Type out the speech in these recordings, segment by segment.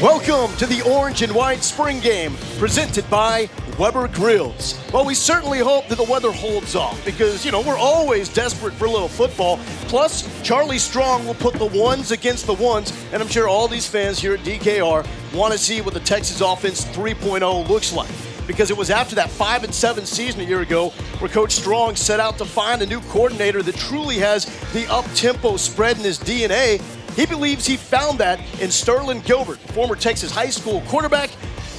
Welcome to the Orange and White Spring Game, presented by Weber Grills. Well, we certainly hope that the weather holds off because, we're always desperate for a little football. Plus, Charlie Strong will put the ones against the ones, and I'm sure all these fans here at DKR want to see what the Texas offense 3.0 looks like. Because it was after that 5-7 season a year ago where Coach Strong set out to find a new coordinator that truly has the up-tempo spread in his DNA. He believes he found that in Sterlin Gilbert, former Texas high school quarterback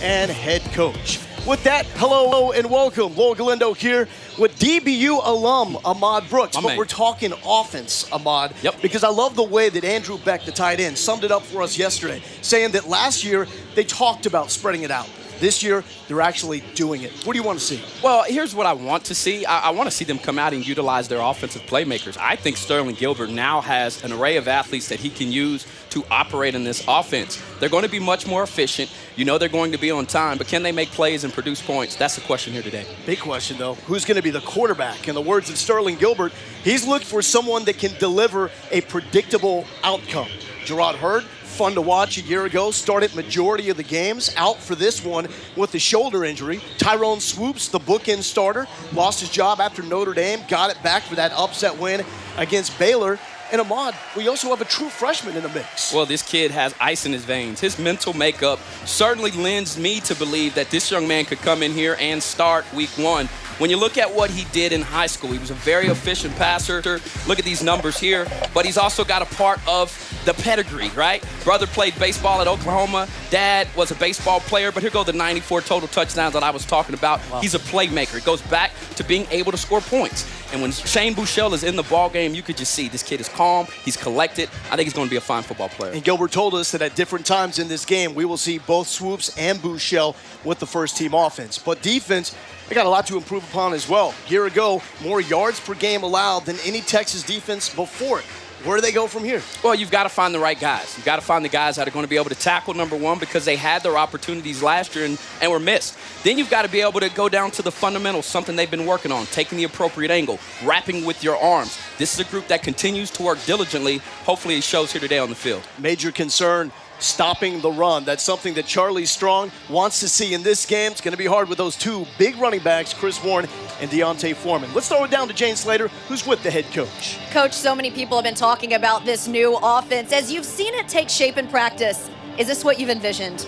and head coach. With that, hello and welcome. Lowell Galindo here with DBU alum Ahmad Brooks. But we're talking offense, Ahmad, because I love the way that Andrew Beck, the tight end, summed it up for us yesterday, saying that last year they talked about spreading it out. This year, they're actually doing it. What do you want to see? Well, here's what I want to see. I want to see them come out and utilize their offensive playmakers. I think Sterlin Gilbert now has an array of athletes that he can use to operate in this offense. They're going to be much more efficient. They're going to be on time, but can they make plays and produce points? That's the question here today. Big question, though. Who's going to be the quarterback? In the words of Sterlin Gilbert, he's looked for someone that can deliver a predictable outcome. Gerard Hurd, fun to watch a year ago, started majority of the games, out for this one with the shoulder injury. Tyrone Swoopes, the bookend starter, lost his job after Notre Dame, got it back for that upset win against Baylor. And Ahmad, we also have a true freshman in the mix. Well, this kid has ice in his veins. His mental makeup certainly lends me to believe that this young man could come in here and start week one. When you look at what he did in high school, he was a very efficient passer. Look at these numbers here, but he's also got a part of the pedigree, right? Brother played baseball at Oklahoma. Dad was a baseball player, but here go the 94 total touchdowns that I was talking about. Wow. He's a playmaker. It goes back to being able to score points. And when Shane Buechele is in the ball game, you could just see this kid is calm, he's collected. I think he's going to be a fine football player. And Gilbert told us that at different times in this game, we will see both Swoopes and Buechele with the first-team offense. But defense, they got a lot to improve upon as well. A year ago, more yards per game allowed than any Texas defense before it. Where do they go from here? Well, you've got to find the right guys. You've got to find the guys that are going to be able to tackle, number one, because they had their opportunities last year and were missed. Then you've got to be able to go down to the fundamentals, something they've been working on, taking the appropriate angle, wrapping with your arms. This is a group that continues to work diligently. Hopefully it shows here today on the field. Major concern, stopping the run. That's something that Charlie Strong wants to see in this game. It's going to be hard with those two big running backs, Chris Warren and Deontay Foreman. Let's throw it down to Jane Slater, who's with the head coach. Coach, so many people have been talking about this new offense. As you've seen it take shape in practice, is this what you've envisioned?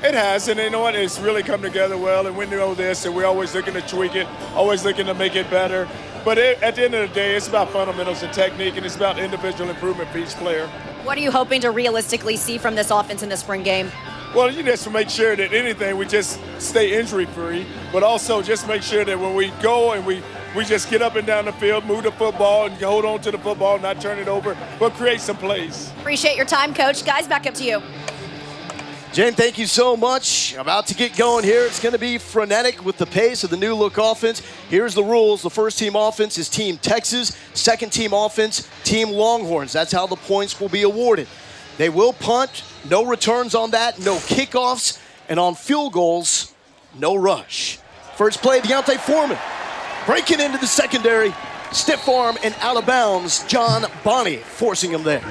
It has, and you know what? It's really come together well, and we know this, and we're always looking to tweak it, always looking to make it better. But at the end of the day, it's about fundamentals and technique, and it's about individual improvement for each player. What are you hoping to realistically see from this offense in the spring game? Well, you just make sure that anything, we just stay injury-free, but also just make sure that when we go and we just get up and down the field, move the football, and hold on to the football, not turn it over, but create some plays. Appreciate your time, Coach. Guys, back up to you. Jen, thank you so much. About to get going here. It's going to be frenetic with the pace of the new look offense. Here's the rules. The first team offense is Team Texas. Second team offense, Team Longhorns. That's how the points will be awarded. They will punt. No returns on that. No kickoffs. And on field goals, no rush. First play, Deontay Foreman. Breaking into the secondary. Stiff arm and out of bounds. John Bonney forcing him there.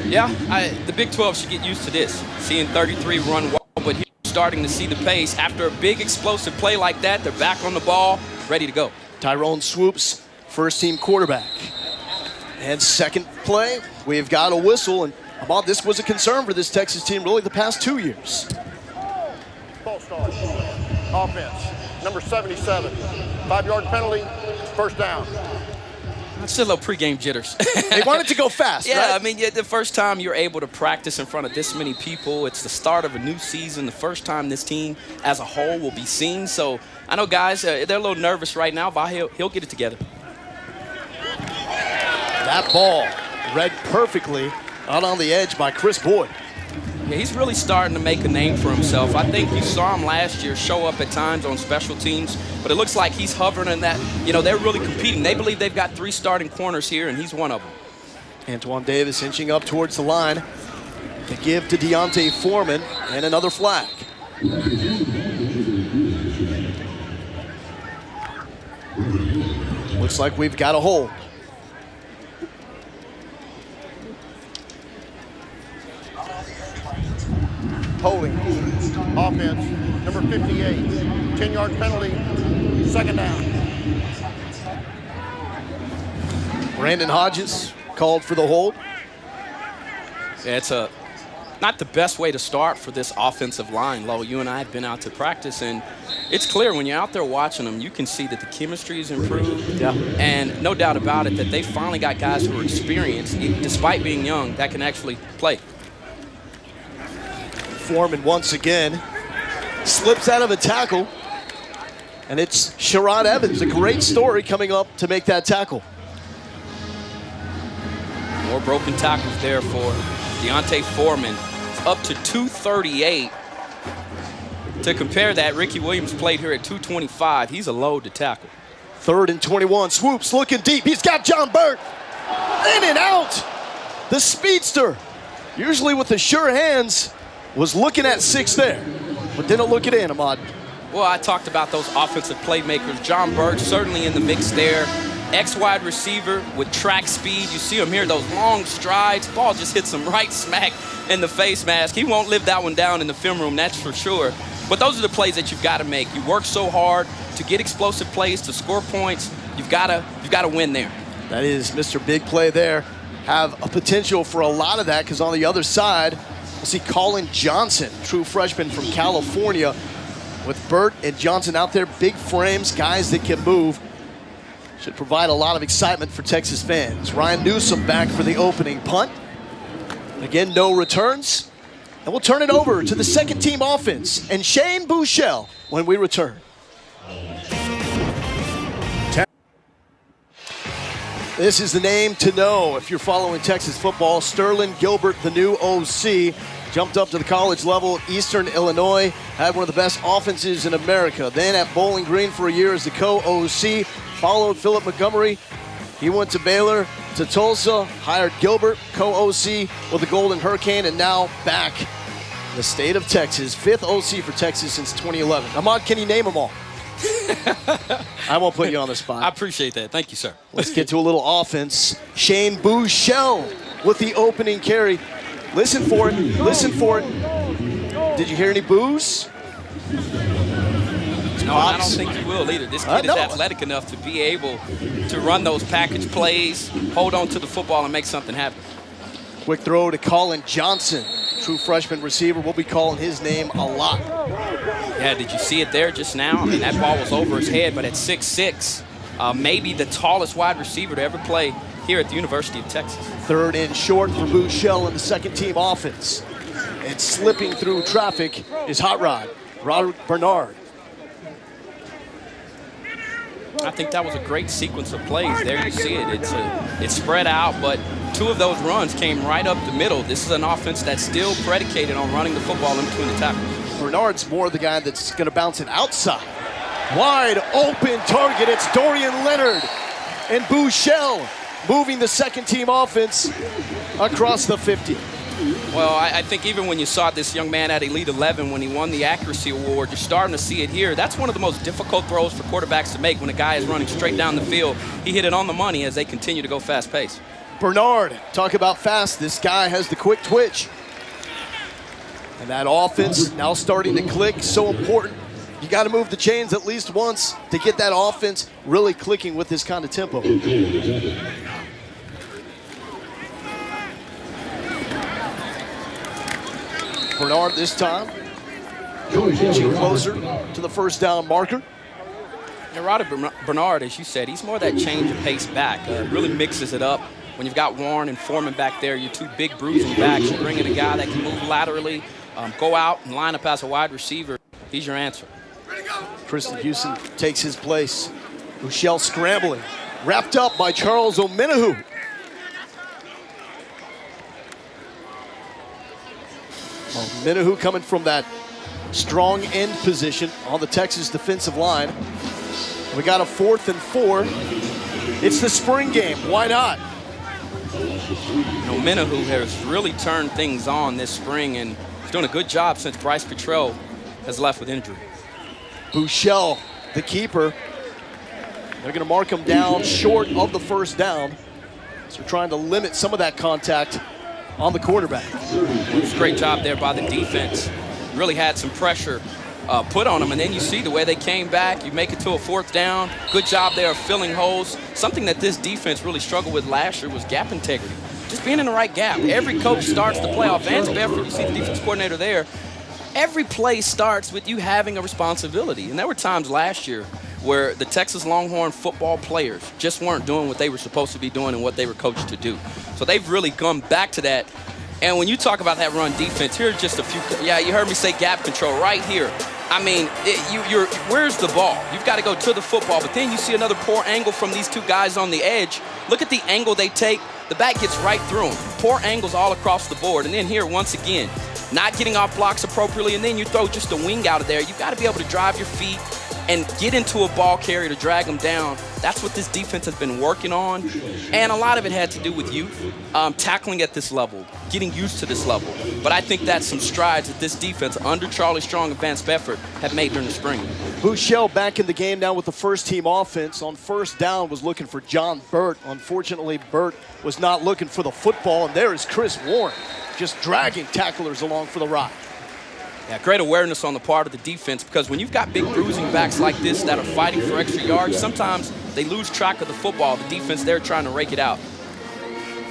Yeah, the Big 12 should get used to this. Seeing 33 run well, but here we're starting to see the pace. After a big explosive play like that, they're back on the ball, ready to go. Tyrone Swoopes, first team quarterback. And second play, we've got a whistle. And about this was a concern for this Texas team really the past 2 years. False start. Offense, number 77. 5-yard penalty, first down. Still a little pregame jitters. They wanted to go fast, yeah, right? I mean, the first time you're able to practice in front of this many people, it's the start of a new season, the first time this team as a whole will be seen. So I know guys, they're a little nervous right now, but he'll get it together. That ball read perfectly out on the edge by Chris Boyd. Yeah, he's really starting to make a name for himself. I think you saw him last year show up at times on special teams, but it looks like he's hovering in that, they're really competing. They believe they've got 3 starting corners here, and he's one of them. Antoine Davis inching up towards the line to give to Deontay Foreman, and another flag. Looks like we've got a hold. Holding. Offense, number 58. 10-yard penalty, second down. Brandon Hodges called for the hold. Yeah, it's not the best way to start for this offensive line. Lo, you and I have been out to practice, and it's clear when you're out there watching them, you can see that the chemistry is improved. Yeah. And no doubt about it that they finally got guys who are experienced, despite being young, that can actually play. Foreman once again slips out of a tackle, and it's Sherrod Evans, a great story coming up to make that tackle. More broken tackles there for Deontay Foreman. It's up to 238. To compare that, Ricky Williams played here at 225. He's a load to tackle. 3rd and 21. Swoopes looking deep. He's got John Burt. In and out. The speedster, usually with the sure hands, was looking at 6 there, but didn't look it in, Ahmad. Well, I talked about those offensive playmakers. John Burt certainly in the mix there. Ex-wide receiver with track speed. You see him here, those long strides. Ball just hits him right smack in the face mask. He won't live that one down in the film room, that's for sure. But those are the plays that you've got to make. You work so hard to get explosive plays, to score points. You've got to win there. That is Mr. Big Play there. Have a potential for a lot of that, because on the other side, we'll see Colin Johnson, true freshman from California, with Burt and Johnson out there, big frames, guys that can move. Should provide a lot of excitement for Texas fans. Ryan Newsom back for the opening punt. Again, no returns. And we'll turn it over to the second team offense and Shane Buechele when we return. This is the name to know if you're following Texas football. Sterlin Gilbert, the new OC, jumped up to the college level at Eastern Illinois, had one of the best offenses in America. Then at Bowling Green for a year as the co-OC, followed Philip Montgomery. He went to Baylor, to Tulsa, hired Gilbert, co-OC with the Golden Hurricane, and now back in the state of Texas. 5th OC for Texas since 2011. Ahmad, can you name them all? I won't put you on the spot. I appreciate that. Thank you, sir. Let's get to a little offense. Shane Buechele with the opening carry. Listen for it. Listen for it. Did you hear any boos? No, I don't think you will either. This kid is athletic enough to be able to run those package plays, hold on to the football, and make something happen. Quick throw to Colin Johnson, true freshman receiver. We'll be calling his name a lot. Yeah, did you see it there just now? I mean, that ball was over his head, but at 6'6", maybe the tallest wide receiver to ever play here at the University of Texas. 3rd and short for Buechele in the second team offense. And slipping through traffic is Hot Rod, Robert Bernard. I think that was a great sequence of plays. There you see it. It's spread out, but 2 of those runs came right up the middle. This is an offense that's still predicated on running the football in between the tackles. Bernard's more the guy that's going to bounce it outside. Wide open target. It's Dorian Leonard. And Buechele moving the second team offense across the 50. Well, I think even when you saw this young man at Elite 11 when he won the accuracy award, you're starting to see it here. That's one of the most difficult throws for quarterbacks to make when a guy is running straight down the field. He hit it on the money as they continue to go fast pace. Bernard, talk about fast. This guy has the quick twitch. And that offense now starting to click, so important. You got to move the chains at least once to get that offense really clicking with this kind of tempo. Bernard this time, inching closer to the first down marker. And Roddy Bernard, as you said, he's more that change of pace back. Really mixes it up. When you've got Warren and Foreman back there, you're 2 big bruising backs. You bring in a guy that can move laterally, go out and line up as a wide receiver. He's your answer. Tristan Houston takes his place. Buechele scrambling, wrapped up by Charles Omenihu. Omenihu coming from that strong end position on the Texas defensive line. We got a 4th and 4. It's the spring game. Why not? Omenihu has really turned things on this spring, and he's doing a good job since Bryce Cottrell has left with injury. Buechele, the keeper. They're going to mark him down short of the first down. So we're trying to limit some of that contact on the quarterback. It was a great job there by the defense. Really had some pressure put on them, and then you see the way they came back. You make it to a 4th down. Good job there of filling holes. Something that this defense really struggled with last year was gap integrity. Just being in the right gap. Every coach starts the playoff. Vance Bedford, you see the defense coordinator there. Every play starts with you having a responsibility. And there were times last year where the Texas Longhorn football players just weren't doing what they were supposed to be doing and what they were coached to do. So they've really come back to that. And when you talk about that run defense, here are just a few. Yeah, you heard me say gap control right here. I mean, where's the ball? You've got to go to the football, but then you see another poor angle from these two guys on the edge. Look at the angle they take. The back gets right through them. Poor angles all across the board. And then here, once again, not getting off blocks appropriately, and then you throw just a wing out of there. You've got to be able to drive your feet and get into a ball carrier to drag them down. That's what this defense has been working on. And a lot of it had to do with youth, tackling at this level, getting used to this level. But I think that's some strides that this defense under Charlie Strong and Vance Bedford have made during the spring. Buechele back in the game now with the first-team offense. On 1st down was looking for John Burt. Unfortunately, Burt was not looking for the football, and there is Chris Warren just dragging tacklers along for the ride. Yeah, great awareness on the part of the defense, because when you've got big bruising backs like this that are fighting for extra yards, sometimes they lose track of the football. The defense, they're trying to rake it out.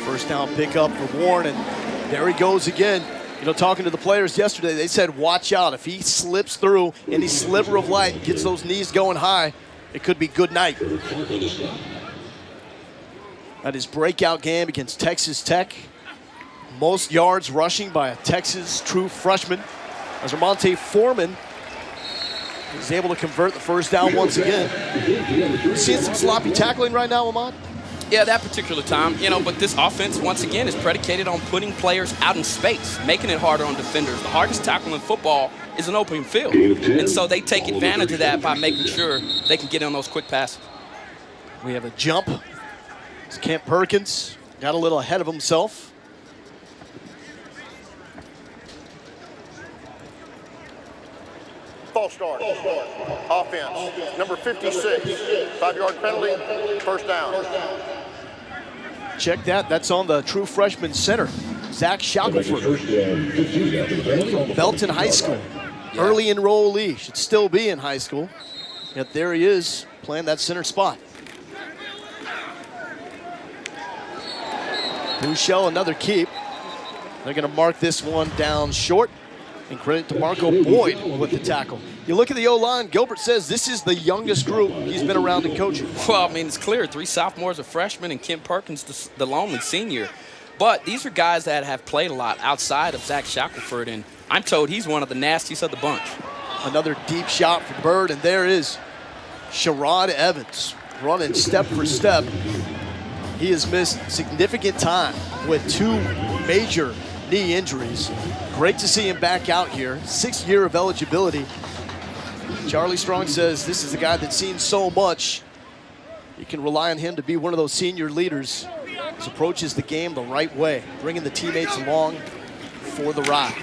1st down pickup for Warren, and there he goes again. You know, talking to the players yesterday, they said, watch out. If he slips through any sliver of light and gets those knees going high, it could be good night. At his breakout game against Texas Tech, most yards rushing by a Texas true freshman, as Ramonte Foreman is able to convert the 1st down once again. We're seeing some sloppy tackling right now, Ahmad. Yeah, that particular time, but this offense, once again, is predicated on putting players out in space, making it harder on defenders. The hardest tackle in football is an open field. And so they take advantage of that by making sure they can get on those quick passes. We have a jump. It's Kent Perkins got a little ahead of himself. False start. Offense. Number 56. 5-yard penalty. 1st down. Check that. That's on the true freshman center, Zach Shackelford from Belton High School. Early enrollee. Should still be in high school. Yet there he is playing that center spot. Buechele, another keep. They're going to mark this one down short. And credit to Marco Boyd with the tackle. You look at the O-line, Gilbert says this is the youngest group he's been around in coaching. Well, I mean, it's clear. 3 sophomores, a freshman, and Kent Perkins, the lonely senior. But these are guys that have played a lot outside of Zach Shackelford, and I'm told he's one of the nastiest of the bunch. Another deep shot for Bird, and there is Sherrod Evans running step for step. He has missed significant time with 2 major knee injuries. Great to see him back out here. 6th year of eligibility. Charlie Strong says this is a guy that's seen so much. You can rely on him to be one of those senior leaders who approaches the game the right way, bringing the teammates along for the ride.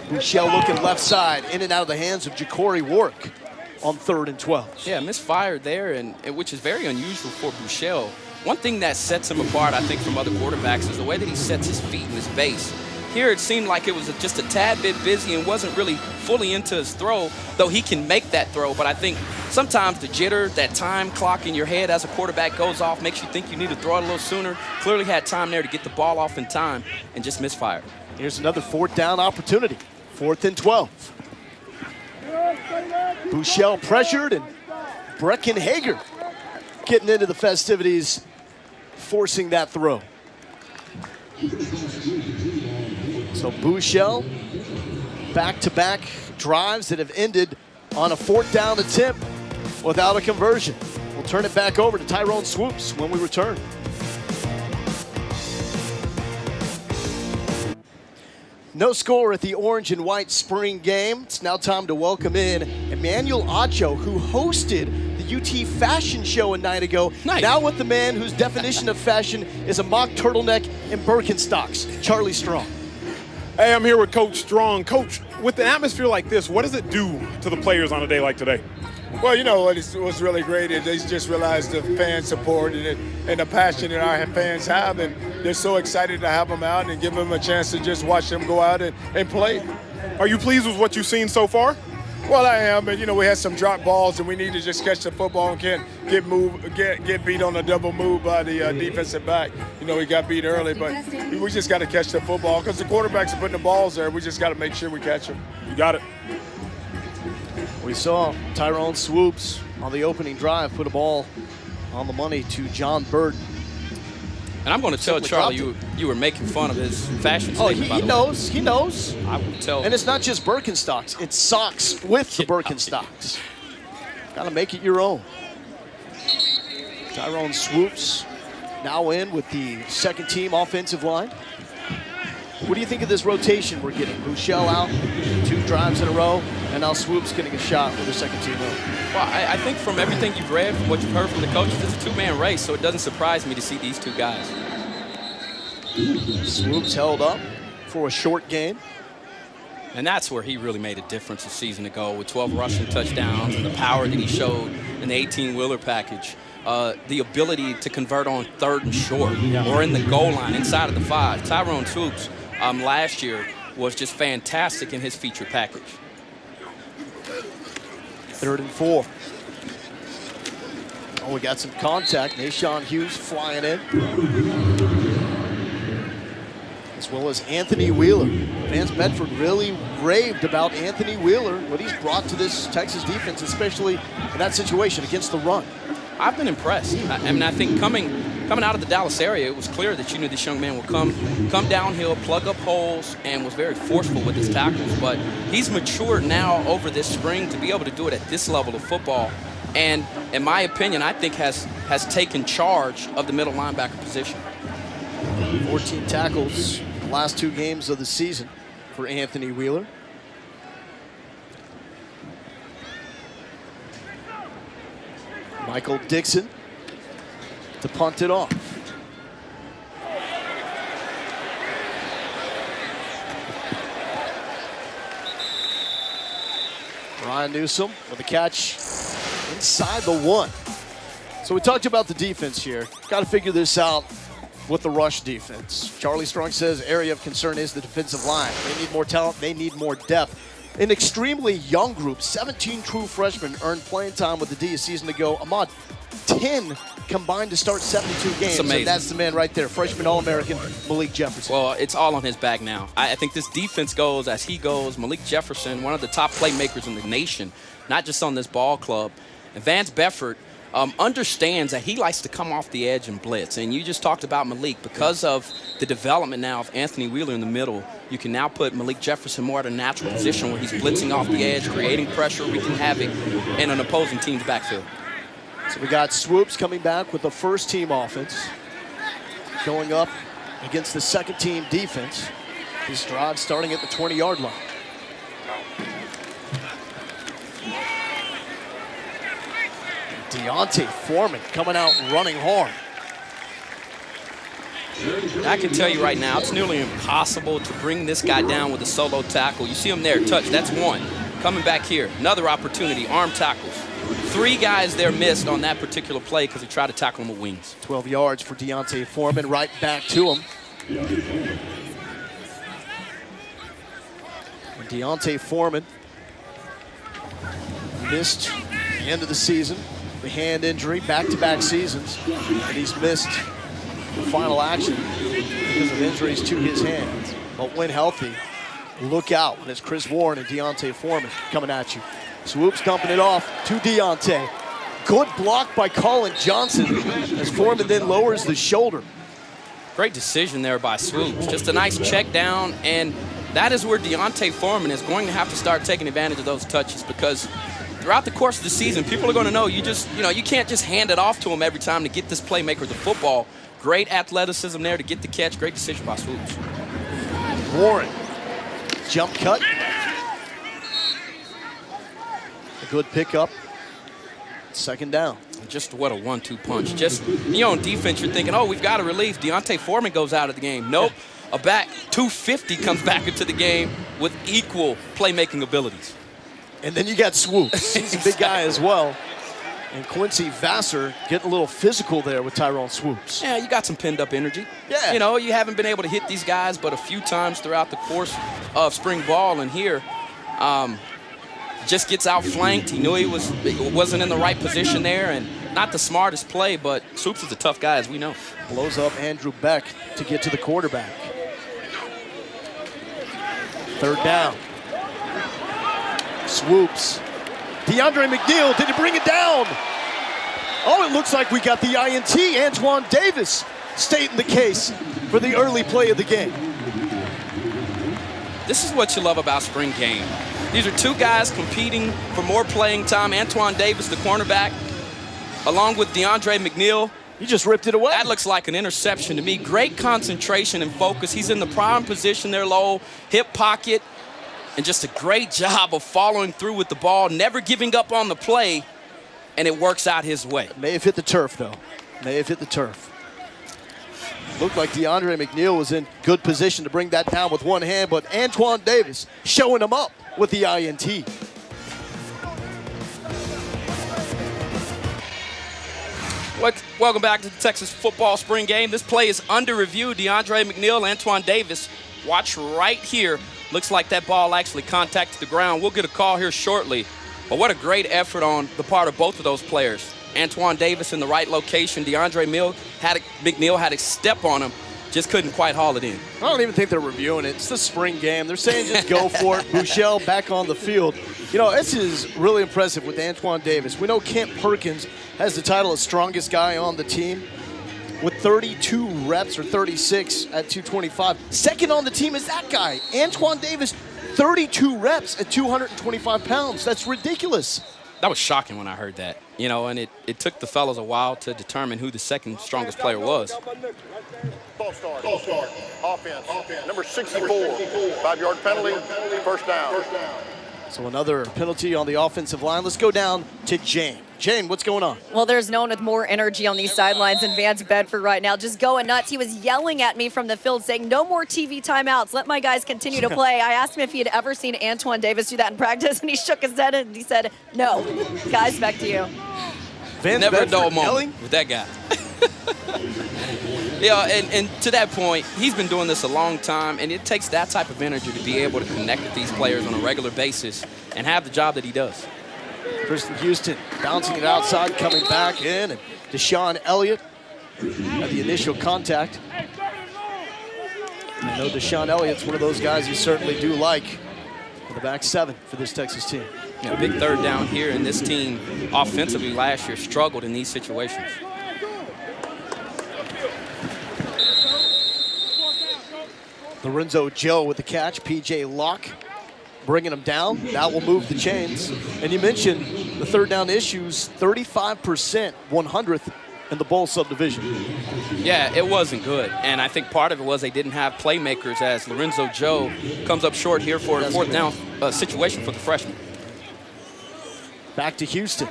Buechele looking left side, in and out of the hands of Ja'Cory Warwick on 3rd and 12. Yeah, misfired there, and which is very unusual for Buechele. One thing that sets him apart, I think, from other quarterbacks is the way that he sets his feet in his base. Here it seemed like it was just a tad bit busy and wasn't really fully into his throw, though he can make that throw. But I think sometimes the jitter, that time clock in your head as a quarterback goes off, makes you think you need to throw it a little sooner. Clearly had time there to get the ball off in time and just misfired. Here's another 4th down opportunity. 4th and 12. Buechele pressured, and Brecken Hager getting into the festivities, forcing that throw. So Buechele, back-to-back drives that have ended on a 4th down attempt without a conversion. We'll turn it back over to Tyrone Swoopes when we return. No score at the Orange and White Spring Game. It's now time to welcome in Emmanuel Acho, who hosted the UT Fashion Show a night ago. Nice. Now with the man whose definition of fashion is a mock turtleneck and Birkenstocks, Charlie Strong. Hey, I'm here with Coach Strong. Coach, with the atmosphere like this, what does it do to the players on a day like today? Well, you know what was really great is they just realized the fan support and the passion that our fans have, and they're so excited to have them out and give them a chance to just watch them go out and play. Are you pleased with what you've seen so far? Well, I am, but you know we had some drop balls and we need to just catch the football and can't get beat on a double move by the defensive back. You know, he got beat early, but we just got to catch the football because the quarterbacks are putting the balls there. We just got to make sure we catch them. You got it. We saw Tyrone Swoopes on the opening drive put a ball on the money to John Burton. And I'm going to tell Charlie you were making fun of his fashion statement. He knows. He knows. I will tell. And it's not just Birkenstocks. It's socks with the Birkenstocks. Got to make it your own. Tyrone Swoopes now in with the second-team offensive line. What do you think of this rotation we're getting? Buechele out 2 drives in a row, and now Swoopes getting a shot with the second-team role. Well, I think from everything you've read, from what you've heard from the coaches, it's a 2-man race, so it doesn't surprise me to see these 2 guys. Swoopes held up for a short game. And that's where he really made a difference a season ago with 12 rushing touchdowns and the power that he showed in the 18-wheeler package. The ability to convert on 3rd and short or in the goal line inside of the 5. Tyrone Swoopes last year was just fantastic in his feature package. 3rd and 4. Oh, we got some contact. Nashawn Hughes flying in. As well as Anthony Wheeler. Vance Bedford really raved about Anthony Wheeler, what he's brought to this Texas defense, especially in that situation against the run. I've been impressed. I mean, I think coming out of the Dallas area, it was clear that you knew this young man would come downhill, plug up holes, and was very forceful with his tackles. But he's matured now over this spring to be able to do it at this level of football. And in my opinion, I think has taken charge of the middle linebacker position. 14 tackles the last 2 games of the season for Anthony Wheeler. Michael Dixon to punt it off. Ryan Newsome with a catch inside the 1. So we talked about the defense here. Got to figure this out with the rush defense. Charlie Strong says area of concern is the defensive line. They need more talent. They need more depth. An extremely young group, 17 true freshmen earned playing time with the D a season ago. Ahmad, 10 combined to start 72 games. That's amazing. And that's the man right there, freshman All-American Malik Jefferson. Well, it's all on his back now. I think this defense goes as he goes. Malik Jefferson, one of the top playmakers in the nation, not just on this ball club. And Vance Bedford understands that he likes to come off the edge and blitz. And you just talked about Malik. Because of the development now of Anthony Wheeler in the middle, you can now put Malik Jefferson more at a natural position where he's blitzing off the edge, creating pressure, wreaking havoc in an opposing team's backfield. So we got Swoopes coming back with the first-team offense, going up against the second-team defense. His drive starting at the 20-yard line. Deontay Foreman coming out running hard. I can tell you right now, it's nearly impossible to bring this guy down with a solo tackle. You see him there, touch, that's 1. Coming back here, another opportunity, arm tackles. 3 guys there missed on that particular play because he tried to tackle him with wings. 12 yards for Deontay Foreman, right back to him. And Deontay Foreman missed the end of the season, the hand injury, back-to-back seasons, and he's missed the final action because of injuries to his hands. But when healthy, look out. It's Chris Warren and Deontay Foreman coming at you. Swoopes dumping it off to Deontay. Good block by Colin Johnson as Foreman then lowers the shoulder. Great decision there by Swoopes. Just a nice check down, and that is where Deontay Foreman is going to have to start taking advantage of those touches, because throughout the course of the season, people are going to know you can't just hand it off to him every time to get this playmaker the football. Great athleticism there to get the catch. Great decision by Swoopes. Warren, jump cut. A good pickup. 2nd down. Just what a 1-2 punch. Just, on defense, you're thinking, oh, we've got a relief. Deontay Foreman goes out of the game. Nope. A back 250 comes back into the game with equal playmaking abilities. And then you got Swoopes. He's a big guy as well. And Quincy Vassar getting a little physical there with Tyrone Swoopes. Yeah, you got some pinned-up energy. Yeah. You know, you haven't been able to hit these guys but a few times throughout the course of spring ball. And here, just gets outflanked. He knew he wasn't in the right position there, and not the smartest play, but Swoopes is a tough guy, as we know. Blows up Andrew Beck to get to the quarterback. Third down. Swoopes. DeAndre McNeil, did he bring it down? Oh, it looks like we got the INT. Antoine Davis stating the case for the early play of the game. This is what you love about spring game. These are two guys competing for more playing time. Antoine Davis, the cornerback, along with DeAndre McNeil. He just ripped it away. That looks like an interception to me. Great concentration and focus. He's in the prime position there, low, hip pocket, and just a great job of following through with the ball, never giving up on the play, and it works out his way. May have hit the turf, though. May have hit the turf. Looked like DeAndre McNeil was in good position to bring that down with one hand, but Antoine Davis showing him up with the INT. Welcome back to the Texas football spring game. This play is under review. DeAndre McNeil, Antoine Davis. Watch right here. Looks like that ball actually contacted the ground. We'll get a call here shortly. But what a great effort on the part of both of those players. Antoine Davis in the right location. DeAndre McNeil had a step on him. Just couldn't quite haul it in. I don't even think they're reviewing it. It's the spring game. They're saying just go for it. Buechele back on the field. You know, this is really impressive with Antoine Davis. We know Kent Perkins has the title of strongest guy on the team with 32 reps or 36 at 225. Second on the team is that guy, Antoine Davis, 32 reps at 225 pounds. That's ridiculous. That was shocking when I heard that. You know, and it took the fellas a while to determine who the second strongest player was. Ball start. Offense. Number 64. 5-yard penalty. First down. So another penalty on the offensive line. Let's go down to Jane. Jane, what's going on? Well, there's no one with more energy on these sidelines than Vance Bedford right now, just going nuts. He was yelling at me from the field saying, no more TV timeouts. Let my guys continue to play. I asked him if he had ever seen Antoine Davis do that in practice, and he shook his head and he said, no. Guys, back to you. Vance Never a Bedford dull moment yelling? with that guy. Yeah, and to that point, he's been doing this a long time, and it takes that type of energy to be able to connect with these players on a regular basis and have the job that he does. Kristen Houston bouncing it outside, coming back in, and Deshaun Elliott had the initial contact. I know Deshaun Elliott's one of those guys you certainly do like for the back seven for this Texas team. Yeah, big third down here, and this team offensively last year struggled in these situations. Lorenzo Joe with the catch, P.J. Locke bringing him down. That will move the chains. And you mentioned the third down issues, 35%, 100th in the bowl subdivision. Yeah, it wasn't good. And I think part of it was they didn't have playmakers as Lorenzo Joe comes up short here for a fourth down situation for the freshman. Back to Houston.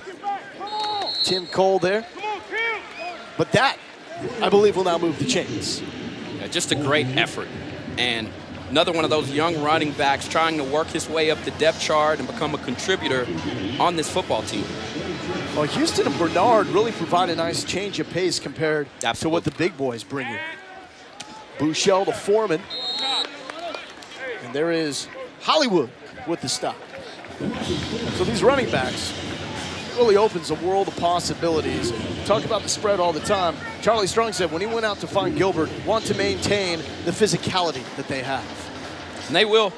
Tim Cole there. But that, I believe, will now move the chains. Yeah, just a great effort. And another one of those young running backs trying to work his way up the depth chart and become a contributor on this football team. Well, Houston and Bernard really provide a nice change of pace compared to what the big boys bring you. Buechele, the foreman. And there is Hollywood with the stop. So these running backs really opens a world of possibilities. Talk about the spread all the time. Charlie Strong said when he went out to find Gilbert, want to maintain the physicality that they have. And they will.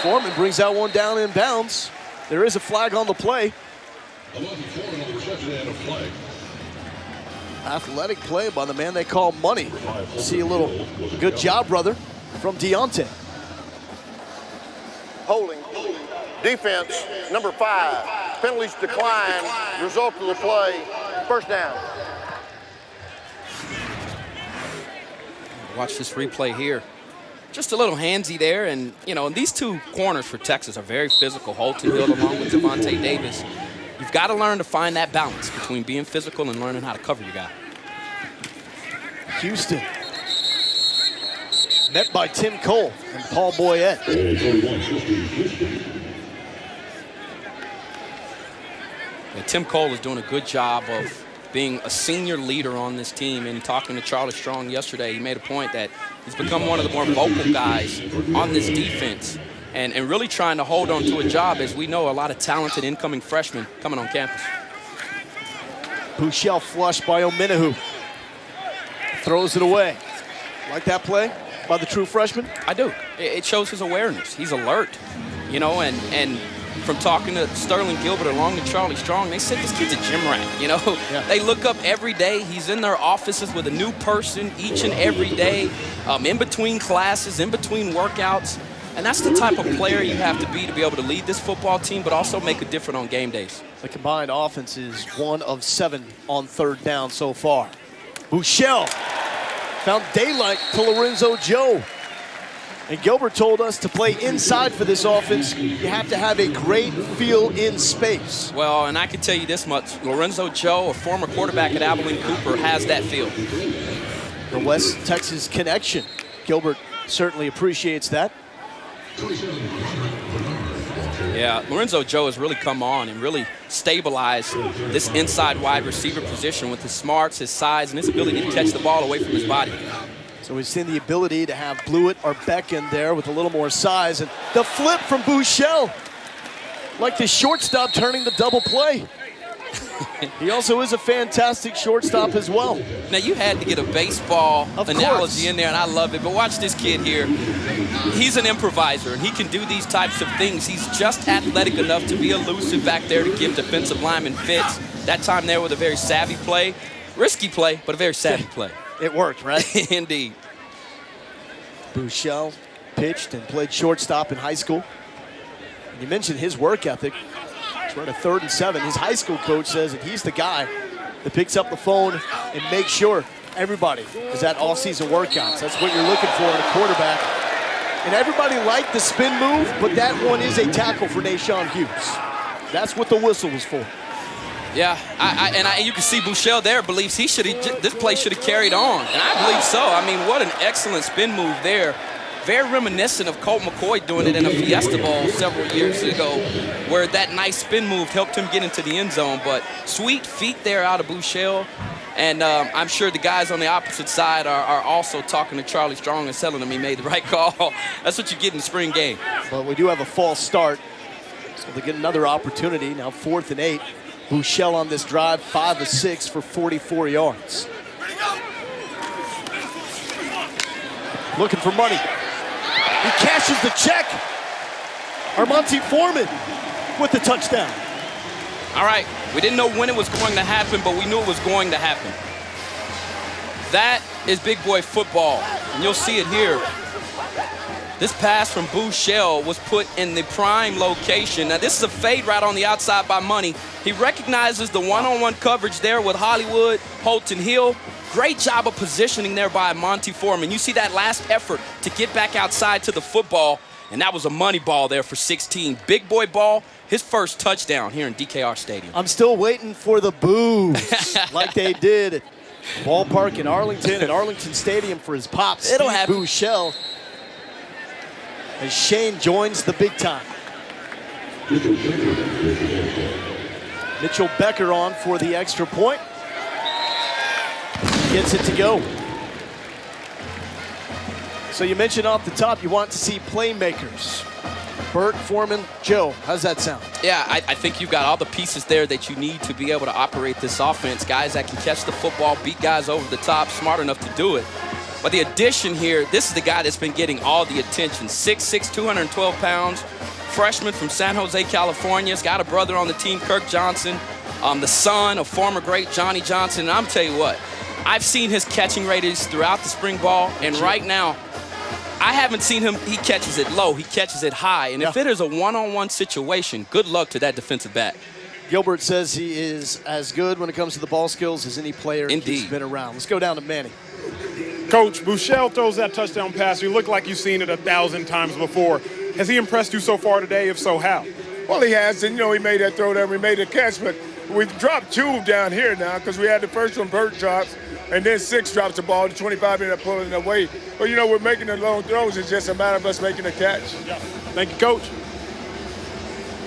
Foreman brings that one down in bounds. There is a flag on the play. Athletic play by the man they call Money. See a little good job, brother, from Deontay. Holding. Defense, number 5. Penalties decline. Result of the play, first down. Watch this replay here. Just a little handsy there, and you know, these two corners for Texas are very physical. Holton Hill along with Devontae Davis. You've got to learn to find that balance between being physical and learning how to cover your guy. Houston met by Tim Cole and Paul Boyette. And Tim Cole is doing a good job of being a senior leader on this team. And talking to Charlie Strong yesterday, he made a point that he's become one of the more vocal guys on this defense and really trying to hold on to a job, as we know a lot of talented incoming freshmen coming on campus. Buechele flushed by Ominahu. Throws it away. Like that play by the true freshman? I do. It shows his awareness. He's alert, you know, and from talking to Sterlin Gilbert along to Charlie Strong, they said this kid's a gym rat, you know. Yeah. They look up every day. He's in their offices with a new person each and every day, in between classes, in between workouts. And that's the type of player you have to be able to lead this football team, but also make a difference on game days. The combined offense is 1 of 7 on 3rd down so far. Buechele found daylight to Lorenzo Joe. And Gilbert told us to play inside for this offense, you have to have a great feel in space. Well, and I can tell you this much. Lorenzo Joe, a former quarterback at Abilene Cooper, has that feel. The West Texas connection. Gilbert certainly appreciates that. Yeah, Lorenzo Joe has really come on and really stabilized this inside wide receiver position with his smarts, his size, and his ability to catch the ball away from his body. So we've seen the ability to have Blewett or Beck in there with a little more size. And the flip from Buechele, like the shortstop turning the double play. He also is a fantastic shortstop as well. Now, you had to get a baseball analogy in there, and I love it. But watch this kid here. He's an improviser, and he can do these types of things. He's just athletic enough to be elusive back there to give defensive linemen fits. That time there with a very savvy play. Risky play, but a very savvy play. It worked, right? Indeed. Buechele pitched and played shortstop in high school. And you mentioned his work ethic. We're at a 3rd and 7. His high school coach says that he's the guy that picks up the phone and makes sure everybody is at all-season workouts. That's what you're looking for in a quarterback. And everybody liked the spin move, but that one is a tackle for Nashawn Hughes. That's what the whistle was for. Yeah, and you can see Buechele there believes this play should have carried on, and I believe so. I mean, what an excellent spin move there. Very reminiscent of Colt McCoy doing it in a Fiesta Bowl several years ago, where that nice spin move helped him get into the end zone. But sweet feet there out of Buechele, and I'm sure the guys on the opposite side are also talking to Charlie Strong and telling him he made the right call. That's what you get in the spring game. But we do have a false start, so they get another opportunity. Now 4th and 8. Buechele on this drive, 5 of 6 for 44 yards. Looking for money. He cashes the check. Armonte Foreman with the touchdown. All right, we didn't know when it was going to happen, but we knew it was going to happen. That is big boy football, and you'll see it here. This pass from Buechele was put in the prime location. Now, this is a fade route on the outside by Money. He recognizes the one-on-one coverage there with Hollywood, Holton Hill. Great job of positioning there by Monty Foreman. You see that last effort to get back outside to the football, and that was a money ball there for 16. Big boy ball, his first touchdown here in DKR Stadium. I'm still waiting for the boos like they did at Ballpark in Arlington and Arlington Stadium for his pops. It'll happen. Buechele as Shane joins the big time. Mitchell Becker on for the extra point. Gets it to go. So you mentioned off the top you want to see playmakers. Burt, Foreman, Joe, how's that sound? Yeah, I think you've got all the pieces there that you need to be able to operate this offense. Guys that can catch the football, beat guys over the top, smart enough to do it. But the addition here, this is the guy that's been getting all the attention. 6'6", 212 pounds, freshman from San Jose, California. He's got a brother on the team, Kirk Johnson, the son of former great Johnny Johnson. And I'm tell you what, I've seen his catching ratings throughout the spring ball, and right now, I haven't seen him. He catches it low, he catches it high, and if it is a one-on-one situation, good luck to that defensive back. Gilbert says he is as good when it comes to the ball skills as any player he's been around. Let's go down to Manny. Coach, Buechele throws that touchdown pass. You look like you've seen it 1,000 times before. Has he impressed you so far today? If so, how? Well, he has, and he made that throw there, we made a catch, but we've dropped 2 down here now because we had the first one Burt drops. and then 6 drops the ball, the 25 ended up pulling it away. But, you know, we're making the long throws. It's just a matter of us making the catch. Yeah. Thank you, Coach.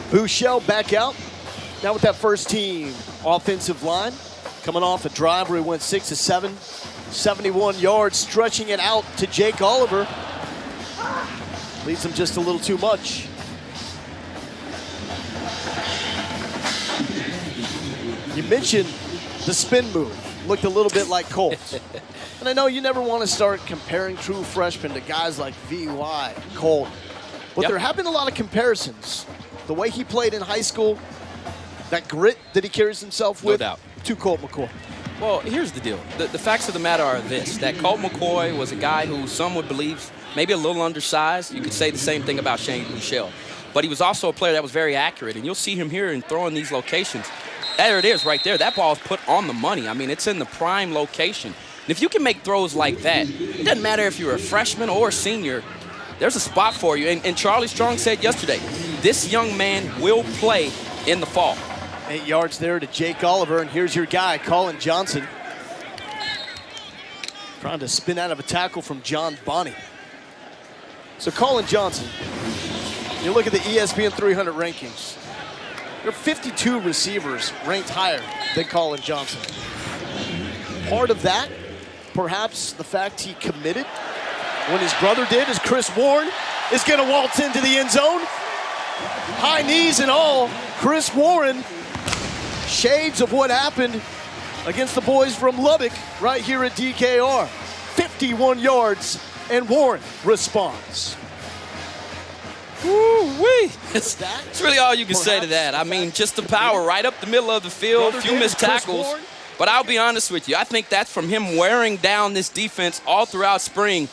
Buechele back out. Now with that first team offensive line, coming off a drive where he went 6 of 7, 71 yards, stretching it out to Jake Oliver. Leads him just a little too much. You mentioned the spin move. Looked a little bit like Colt. And I know you never want to start comparing true freshmen to guys like VY, Colt. But there have been a lot of comparisons. The way he played in high school, that grit that he carries himself with, no doubt, to Colt McCoy. Well, here's the deal. The facts of the matter are this, that Colt McCoy was a guy who some would believe maybe a little undersized. You could say the same thing about Shane Buechele. But he was also a player that was very accurate, and you'll see him here and throwing these locations. There it is right there. That ball is put on the money. I mean, it's in the prime location. And if you can make throws like that, it doesn't matter if you're a freshman or a senior, there's a spot for you. And Charlie Strong said yesterday, this young man will play in the fall. 8 yards there to Jake Oliver, and here's your guy, Colin Johnson. Trying to spin out of a tackle from John Bonney. So Colin Johnson, you look at the ESPN 300 rankings, there are 52 receivers ranked higher than Colin Johnson. Part of that, perhaps the fact he committed when his brother did, as Chris Warren is going to waltz into the end zone. High knees and all, Chris Warren, shades of what happened against the boys from Lubbock right here at DKR. 51 yards, and Warren responds. Woo-wee. That's really all you can say to that. I mean, just the power right up the middle of the field, a few missed tackles. But I'll be honest with you, I think that's from him wearing down this defense all throughout spring.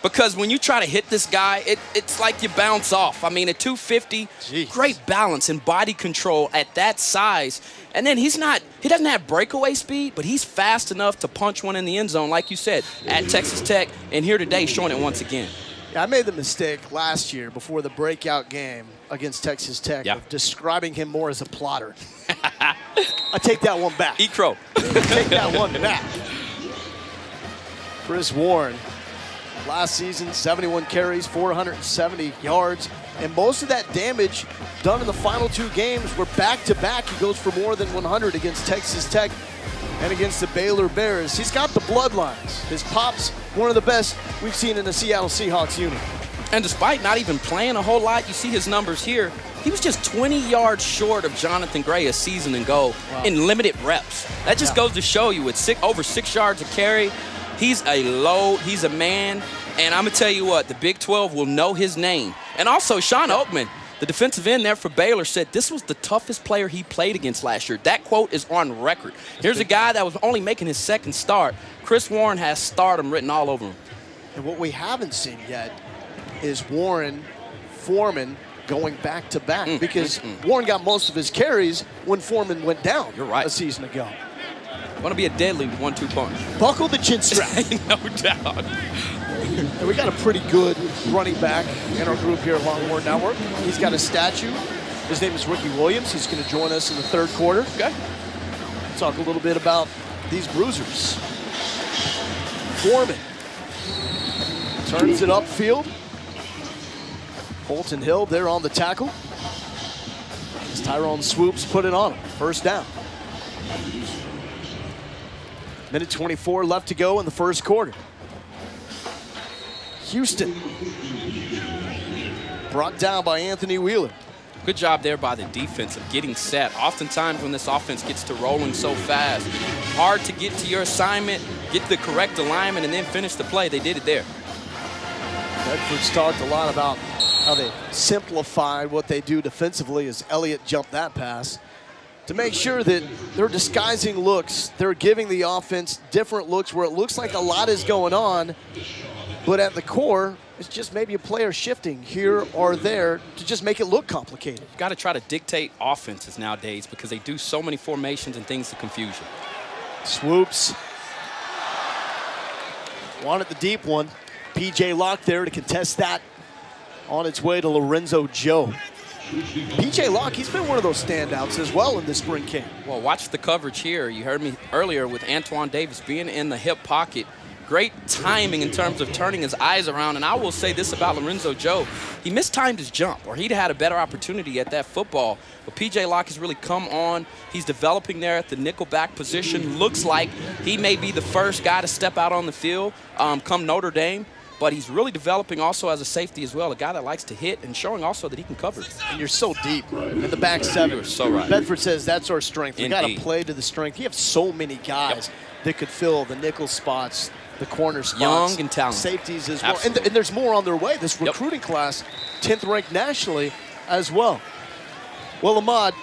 Because when you try to hit this guy, it's like you bounce off. I mean, at 250, great balance and body control at that size. And then he doesn't have breakaway speed, but he's fast enough to punch one in the end zone, like you said, at Texas Tech, and here today showing it once again. Yeah, I made the mistake last year before the breakout game against Texas Tech of describing him more as a plotter. I take that one back. Eat crow. Take that one back. Chris Warren, last season, 71 carries, 470 yards, and most of that damage done in the final 2 games were back-to-back. He goes for more than 100 against Texas Tech and against the Baylor Bears. He's got the bloodlines. His pop's one of the best we've seen in the Seattle Seahawks unit. And despite not even playing a whole lot, you see his numbers here. He was just 20 yards short of Jonathan Gray a season ago in limited reps. That just goes to show you with over 6 yards a carry, he's a load, he's a man. And I'm going to tell you what, the Big 12 will know his name. And also, Sean Oakman, the defensive end there for Baylor, said this was the toughest player he played against last year. That quote is on record. Here's a guy that was only making his second start. Chris Warren has stardom written all over him. And what we haven't seen yet is Warren, Foreman going back-to-back because Warren got most of his carries when Foreman went down a season ago. Want to be a deadly 1-2 punch. Buckle the chin strap. No doubt. And we got a pretty good running back in our group here at Longhorn Network. He's got a statue. His name is Ricky Williams. He's going to join us in the 3rd quarter. Okay. Talk a little bit about these bruisers. Foreman turns it upfield. Bolton Hill there on the tackle. As Tyrone Swoopes put it on him. First down. Minute 24 left to go in the 1st quarter. Houston brought down by Anthony Wheeler. Good job there by the defense of getting set. Oftentimes when this offense gets to rolling so fast, hard to get to your assignment, get the correct alignment, and then finish the play. They did it there. Bedford's talked a lot about how they simplified what they do defensively as Elliott jumped that pass to make sure that they're disguising looks. They're giving the offense different looks where it looks like a lot is going on, but at the core, it's just maybe a player shifting here or there to just make it look complicated. You've got to try to dictate offenses nowadays because they do so many formations and things to confuse you. Swoopes wanted the deep one. PJ Locke there to contest that on its way to Lorenzo Joe. P.J. Locke, he's been one of those standouts as well in this spring camp. Well, watch the coverage here. You heard me earlier with Antoine Davis being in the hip pocket. Great timing in terms of turning his eyes around. And I will say this about Lorenzo Joe. He mistimed his jump, or he'd had a better opportunity at that football. But P.J. Locke has really come on. He's developing there at the nickelback position. Looks like he may be the first guy to step out on the field come Notre Dame. But he's really developing also as a safety as well, a guy that likes to hit and showing also that he can cover. And you're so deep in the back seven. You're so right. Bedford says that's our strength. We got to Indeed. play to the strength. You have so many guys that could fill the nickel spots, the corner spots. Young and talented. Safeties as well. Absolutely. And there's more on their way. This recruiting class, 10th ranked nationally as well. Well, Ahmad,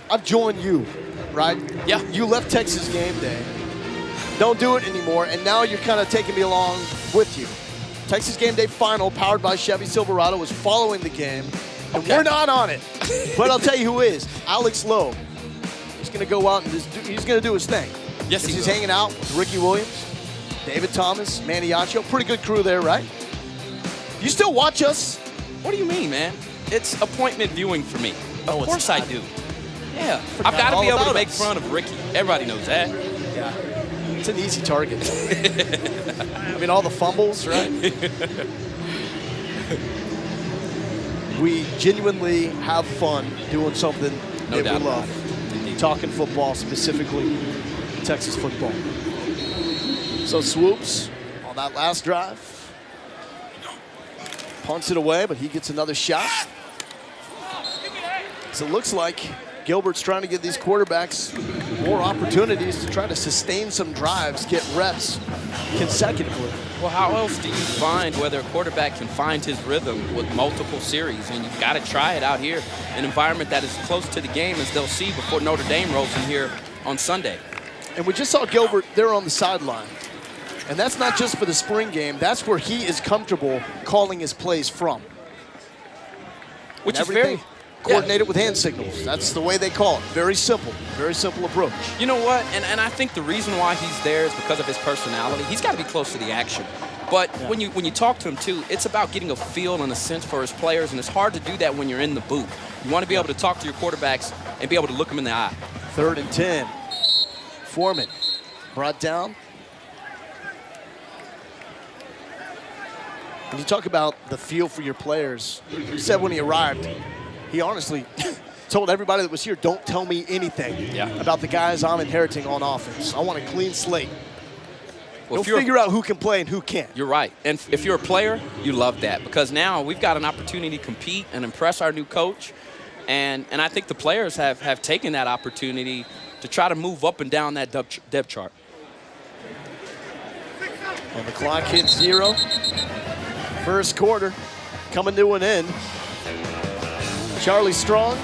I've joined you, right? Yeah. You left Texas game day. Don't do it anymore, and now you're kind of taking me along with you. Texas Game Day Final, powered by Chevy Silverado, was following the game, and we're not on it. But I'll tell you who is. Alex Lowe. He's going to go out and he's going to do his thing. Yes, he's hanging out with Ricky Williams, David Thomas, Manny Accio. Pretty good crew there, right? You still watch us? What do you mean, man? It's appointment viewing for me. Of course I do. Yeah. I've got to all be able to about make us. fun of Ricky. Everybody knows that. Yeah. It's an easy target. I mean, all the fumbles, right? We genuinely have fun doing something No that doubt we about love. Indeed. Talking football, specifically Texas football. So Swoopes on that last drive. Punts it away, but he gets another shot. So it looks like Gilbert's trying to give these quarterbacks more opportunities to try to sustain some drives, get reps consecutively. Well, how else do you find whether a quarterback can find his rhythm with multiple series? And you've got to try it out here, an environment that is close to the game as they'll see before Notre Dame rolls in here on Sunday. And we just saw Gilbert there on the sideline. And that's not just for the spring game. That's where he is comfortable calling his plays from. Which and is very coordinated with hand signals. That's the way they call it. Very simple approach. You know what? And I think the reason why he's there is because of his personality. He's got to be close to the action. But when you talk to him, too, it's about getting a feel and a sense for his players, and it's hard to do that when you're in the booth. You want to be able to talk to your quarterbacks and be able to look them in the eye. 3rd and 10. Foreman brought down. When you talk about the feel for your players, he said when he arrived, he honestly told everybody that was here, don't tell me anything about the guys I'm inheriting on offense. I want a clean slate. Well, don't figure out who can play and who can't. You're right. And if you're a player, you love that because now we've got an opportunity to compete and impress our new coach. And I think the players have taken that opportunity to try to move up and down that depth chart. And the clock hits 0. First quarter coming to an end. Charlie Strong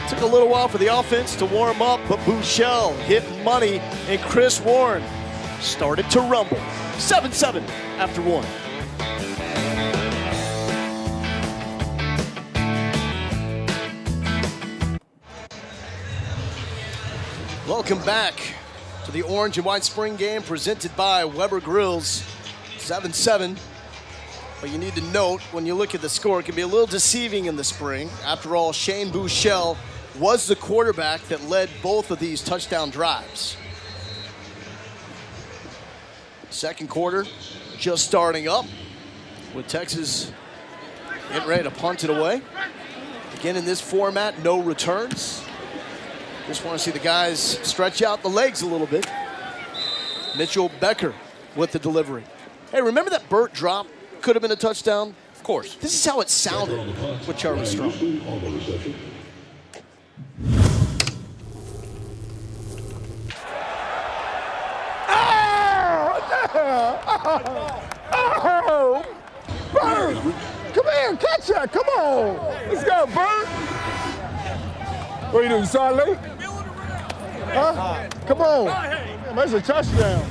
took a little while for the offense to warm up, but Buechele hit money, and Chris Warren started to rumble. 7-7 after 1. Welcome back to the Orange and White Spring Game presented by Weber Grills. 7-7. But you need to note, when you look at the score, it can be a little deceiving in the spring. After all, Shane Buechele was the quarterback that led both of these touchdown drives. Second quarter just starting up with Texas getting ready to punt it away. Again, in this format, no returns. Just want to see the guys stretch out the legs a little bit. Mitchell Becker with the delivery. Hey, remember that Burt drop? Could have been a touchdown. Of course. This is how it sounded with Charlie Strong. Oh, Burt! Come here, catch that, come on! Let's go, Burt! What you doing, you saw it late? Huh? Come on. That's a touchdown.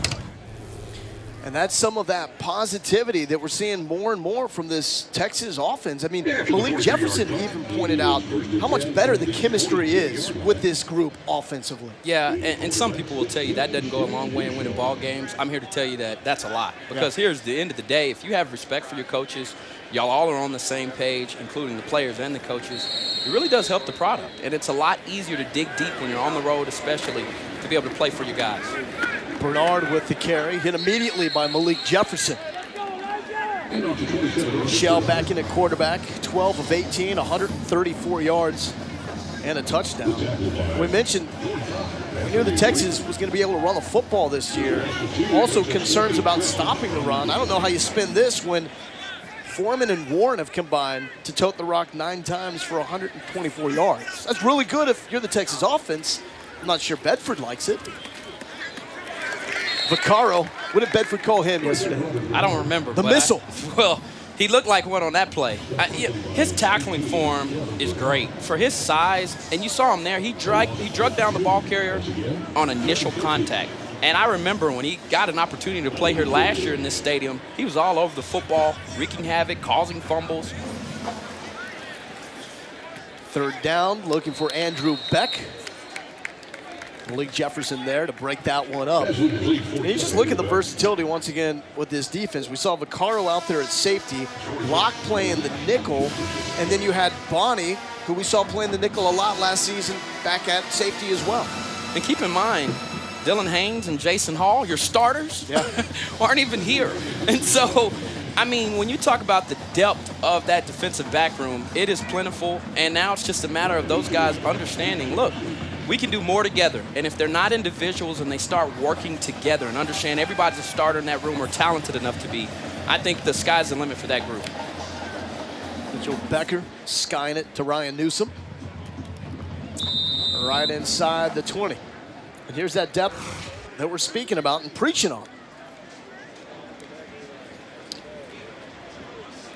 And that's some of that positivity that we're seeing more and more from this Texas offense. I mean, Malik Jefferson even pointed out how much better the chemistry is with this group offensively. Yeah, and some people will tell you that doesn't go a long way in winning ball games. I'm here to tell you that that's a lie. Because here's the end of the day. If you have respect for your coaches, y'all all are on the same page, including the players and the coaches, it really does help the product. And it's a lot easier to dig deep when you're on the road, especially to be able to play for your guys. Bernard with the carry, hit immediately by Malik Jefferson. Buechele back in at quarterback, 12 of 18, 134 yards and a touchdown. We mentioned we knew that Texas was going to be able to run the football this year. Also concerns about stopping the run. I don't know how you spin this when Foreman and Warren have combined to tote the rock 9 times for 124 yards. That's really good if you're the Texas offense. I'm not sure Bedford likes it. Vaccaro, what did Bedford call him yesterday? I don't remember. The missile. Well, he looked like one on that play. His tackling form is great. For his size, and you saw him there, he drug down the ball carrier on initial contact. And I remember when he got an opportunity to play here last year in this stadium, he was all over the football, wreaking havoc, causing fumbles. Third down, looking for Andrew Beck. Malik Jefferson there to break that one up. And you just look at the versatility once again with this defense. We saw Vaccaro out there at safety, Locke playing the nickel, and then you had Bonnie, who we saw playing the nickel a lot last season, back at safety as well. And keep in mind, Dylan Haynes and Jason Hall, your starters, aren't even here. And so, I mean, when you talk about the depth of that defensive back room, it is plentiful. And now it's just a matter of those guys understanding, look, we can do more together. And if they're not individuals and they start working together and understand everybody's a starter in that room or talented enough to be, I think the sky's the limit for that group. Mitchell Becker skying it to Ryan Newsom. Right inside the 20. And here's that depth that we're speaking about and preaching on.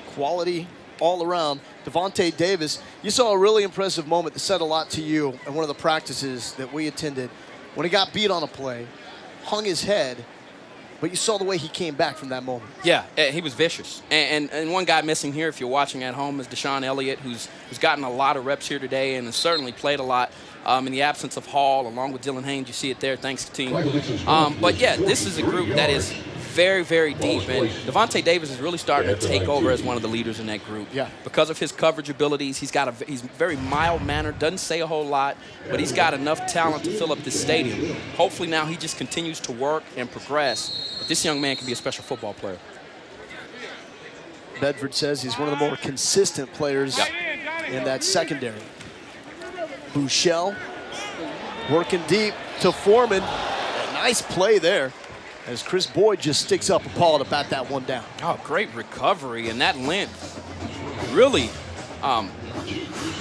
Quality all around. Devontae Davis, you saw a really impressive moment that said a lot to you at one of the practices that we attended when he got beat on a play, hung his head, but you saw the way he came back from that moment. Yeah, he was vicious. And one guy missing here, if you're watching at home, is Deshaun Elliott, who's gotten a lot of reps here today and has certainly played a lot in the absence of Hall, along with Dylan Haynes. You see it there, thanks to team. But, yeah, this is a group that is very, very deep. And Devontae Davis is really starting to take over as one of the leaders in that group. Yeah. Because of his coverage abilities, he's very mild-mannered, doesn't say a whole lot, but he's got enough talent to fill up this stadium. Hopefully now he just continues to work and progress. But this young man can be a special football player. Bedford says he's one of the more consistent players in that secondary. Buechele working deep to Foreman. A nice play there as Chris Boyd just sticks up a paw to bat that one down. Oh, great recovery, and that length really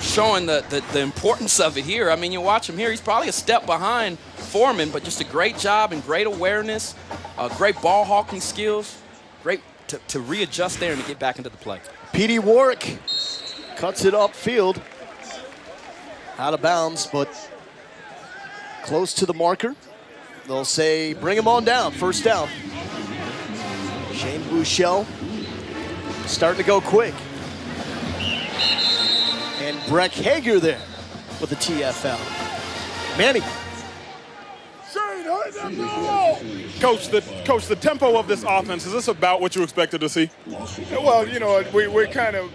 showing the importance of it here. I mean, you watch him here, he's probably a step behind Foreman, but just a great job and great awareness, great ball hawking skills, great to readjust there and to get back into the play. P.D. Warwick cuts it upfield. Out of bounds, but close to the marker. They'll say, bring him on down, first down. Shane Buechele starting to go quick. And Breck Hager there with the TFL. Manny. Coach, the tempo of this offense, is this about what you expected to see? Well, you know, we're kind of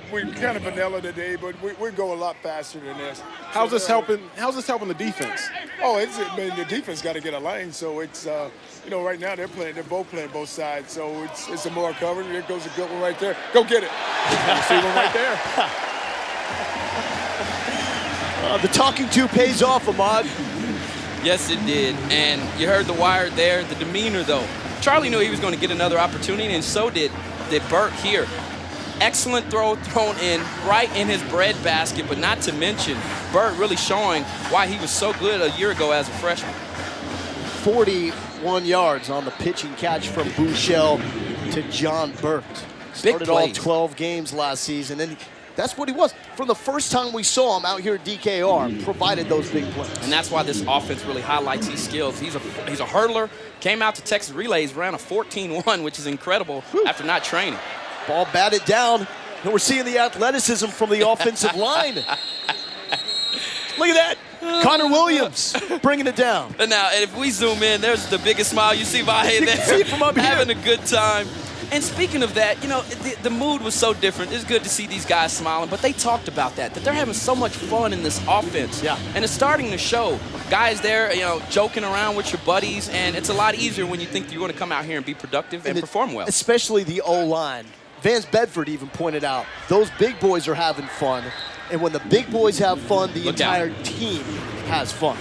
vanilla today, but we go a lot faster than this. How's this helping the defense? The defense got to get a lane, so it's you know, right now they're both playing both sides, so it's a more coverage. There goes a good one right there. Go get it. You see one right there. The talking to pays off, Ahmad. Yes, it did. And you heard the wire there, the demeanor, though. Charlie knew he was going to get another opportunity, and so did Burt here. Excellent throw thrown in right in his breadbasket, but not to mention Burt really showing why he was so good a year ago as a freshman. 41 yards on the pitch and catch from Buechele to John Burt. Started all 12 games last season, and That's what he was. From the first time we saw him out here at DKR, provided those big plays. And that's why this offense really highlights his skills. He's a hurdler, came out to Texas Relays, ran a 14-1, which is incredible after not training. Ball batted down, and we're seeing the athleticism from the offensive line. Look at that. Connor Williams bringing it down. And now, if we zoom in, there's the biggest smile. You see Buechele there, see it from up here. having a good time. And speaking of that, you know, the mood was so different. It's good to see these guys smiling, but they talked about that they're having so much fun in this offense. Yeah. And it's starting to show. Guys there, you know, joking around with your buddies, and it's a lot easier when you think you're going to come out here and be productive and perform well. Especially the O-line. Vance Bedford even pointed out, those big boys are having fun, and when the big boys have fun, the entire team has fun.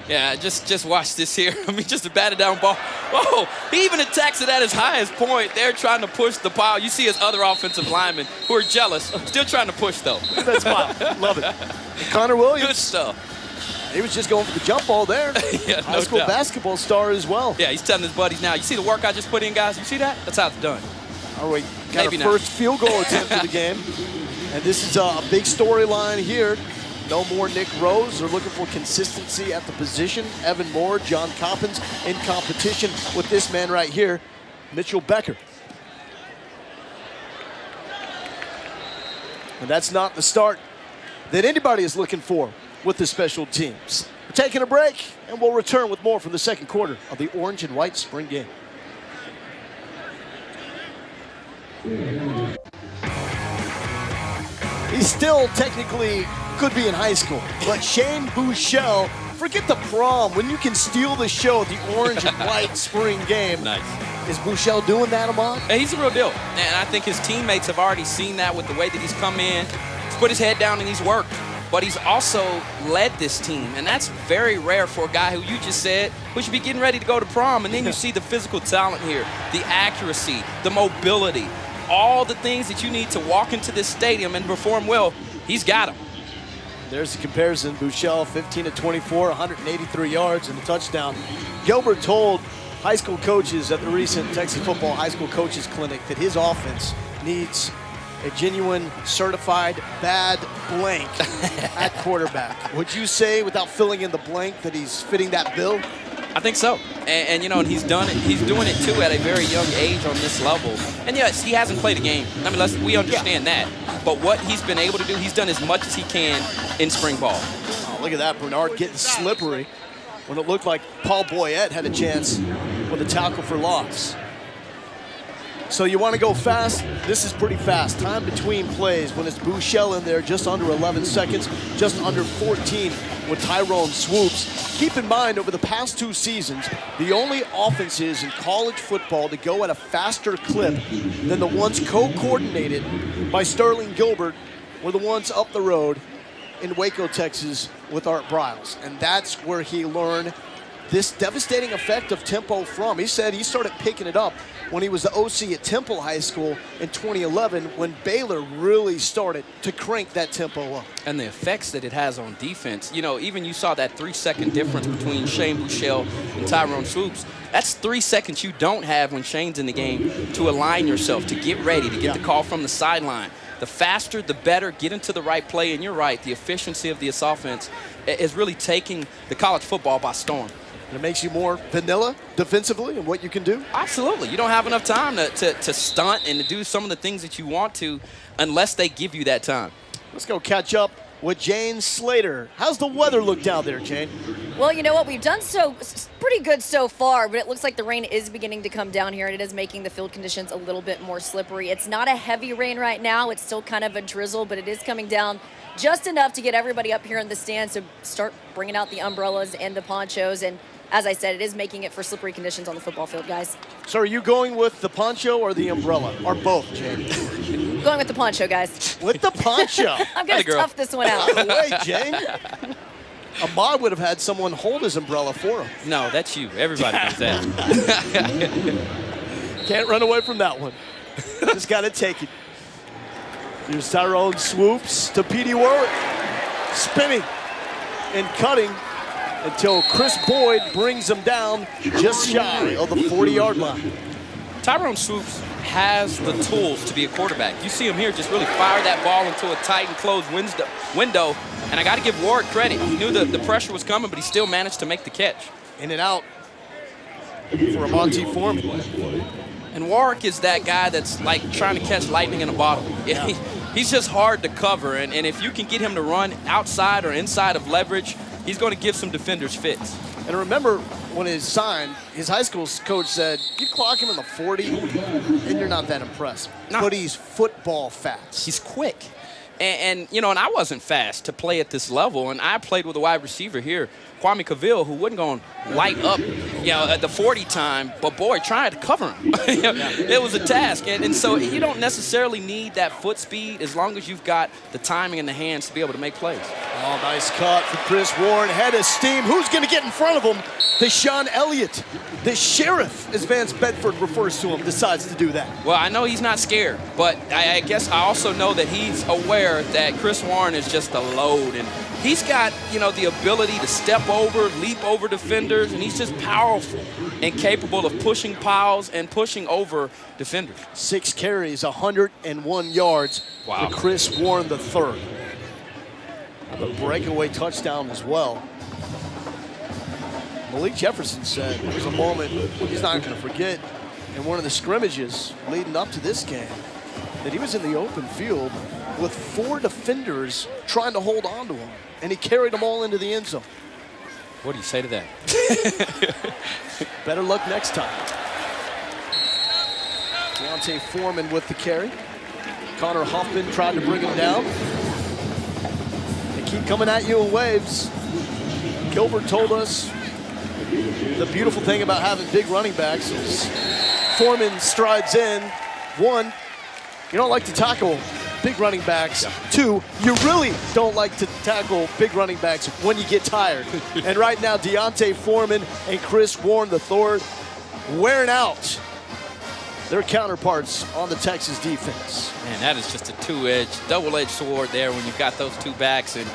Yeah, just watch this here. I mean, just a batted down ball. Whoa, he even attacks it at his highest point. They're trying to push the pile. You see his other offensive linemen who are jealous, still trying to push, though. That's fine. Love it. And Connor Williams. Good stuff. He was just going for the jump ball there. Yeah, High school basketball star as well. Yeah, he's telling his buddies now, you see the work I just put in, guys? You see that? That's how it's done. All right, got Maybe our not. first field goal attempt of the game. And this is a big storyline here. No more Nick Rose. They're looking for consistency at the position. Evan Moore, John Coppins in competition with this man right here, Mitchell Becker. And that's not the start that anybody is looking for with the special teams. We're taking a break, and we'll return with more from the second quarter of the Orange and White Spring Game. He still technically could be in high school, but Shane Buechele, forget the prom, when you can steal the show at the Orange and White Spring Game. Nice. Is Buechele doing that, Ahmad? And he's a real deal. And I think his teammates have already seen that with the way that he's come in. He's put his head down and he's worked. But he's also led this team, and that's very rare for a guy who you just said who should be getting ready to go to prom. And then you see the physical talent here, the accuracy, the mobility, all the things that you need to walk into this stadium and perform well. He's got them. There's the comparison. Buechele, 15 of 24, 183 yards and a touchdown. Gilbert told high school coaches at the recent Texas Football High School Coaches Clinic that his offense needs a genuine, certified, bad blank at quarterback. Would you say, without filling in the blank, that he's fitting that bill? I think so. And you know, and he's done it. He's doing it, too, at a very young age on this level. And, yes, he hasn't played a game. I mean, we understand that. But what he's been able to do, he's done as much as he can in spring ball. Oh, look at that. Bernard getting slippery when it looked like Paul Boyette had a chance with a tackle for loss. So you want to go fast? This is pretty fast. Time between plays when it's Buechele in there, just under 11 seconds, just under 14 with Tyrone Swoopes. Keep in mind, over the past 2 seasons, the only offenses in college football to go at a faster clip than the ones co-coordinated by Sterling Gilbert were the ones up the road in Waco, Texas with Art Briles. And that's where he learned this devastating effect of tempo from. He said he started picking it up when he was the OC at Temple High School in 2011, when Baylor really started to crank that tempo up. And the effects that it has on defense. You know, even you saw that 3-second difference between Shane Buechele and Tyrone Swoopes. That's 3 seconds you don't have when Shane's in the game to align yourself, to get ready, to get the call from the sideline. The faster, the better, get into the right play. And you're right, the efficiency of this offense is really taking the college football by storm. It makes you more vanilla defensively and what you can do? Absolutely. You don't have enough time to stunt and to do some of the things that you want to unless they give you that time. Let's go catch up with Jane Slater. How's the weather look down there, Jane? Well, you know what? We've done pretty good so far, but it looks like the rain is beginning to come down here, and it is making the field conditions a little bit more slippery. It's not a heavy rain right now. It's still kind of a drizzle, but it is coming down just enough to get everybody up here in the stands to start bringing out the umbrellas and the ponchos. And as I said, it is making it for slippery conditions on the football field, guys. So are you going with the poncho or the umbrella? Or both, Jane? Going with the poncho, guys. With the poncho? I'm going to tough this one out. Out of the way, Jane. Ahmad would have had someone hold his umbrella for him. No, that's you. Everybody does that. Can't run away from that one. Just got to take it. Here's Tyrone Swoopes to Petey Warwick. Spinning and cutting until Chris Boyd brings him down just shy of the 40-yard line. Tyrone Swoopes has the tools to be a quarterback. You see him here just really fire that ball into a tight and closed window. And I got to give Warwick credit. He knew the pressure was coming, but he still managed to make the catch. In and out for Monty Foreman. And Warwick is that guy that's like trying to catch lightning in a bottle. Yeah. He's just hard to cover. And if you can get him to run outside or inside of leverage, he's going to give some defenders fits. And remember, when he signed, his high school coach said, you clock him in the 40, and you're not that impressed. No. But he's football fast. He's quick. And I wasn't fast to play at this level. And I played with a wide receiver here, Kwame Cavill, who wasn't going to light up, at the 40 time. But, boy, trying to cover him. It was a task. And so you don't necessarily need that foot speed as long as you've got the timing and the hands to be able to make plays. Oh, nice cut for Chris Warren. Head of steam. Who's going to get in front of him? Deshaun Elliott. The sheriff, as Vance Bedford refers to him, decides to do that. Well, I know he's not scared, but I guess I also know that he's aware that Chris Warren is just a load. And he's got, the ability to step over, leap over defenders, and he's just powerful and capable of pushing piles and pushing over defenders. 6 carries, 101 yards Wow. for Chris Warren III. A breakaway touchdown as well. Malik Jefferson said there was a moment he's not going to forget in one of the scrimmages leading up to this game that he was in the open field with 4 defenders trying to hold on to him, and he carried them all into the end zone. What do you say to that? Better luck next time. Deontay Foreman with the carry. Connor Huffman tried to bring him down. They keep coming at you in waves. Gilbert told us the beautiful thing about having big running backs is Foreman strides in. 1, you don't like to tackle big running backs. 2, you really don't like to tackle big running backs when you get tired. And right now, Deontay Foreman and Chris Warren III wearing out their counterparts on the Texas defense. Man, that is just a double-edged sword there when you've got those 2 backs. And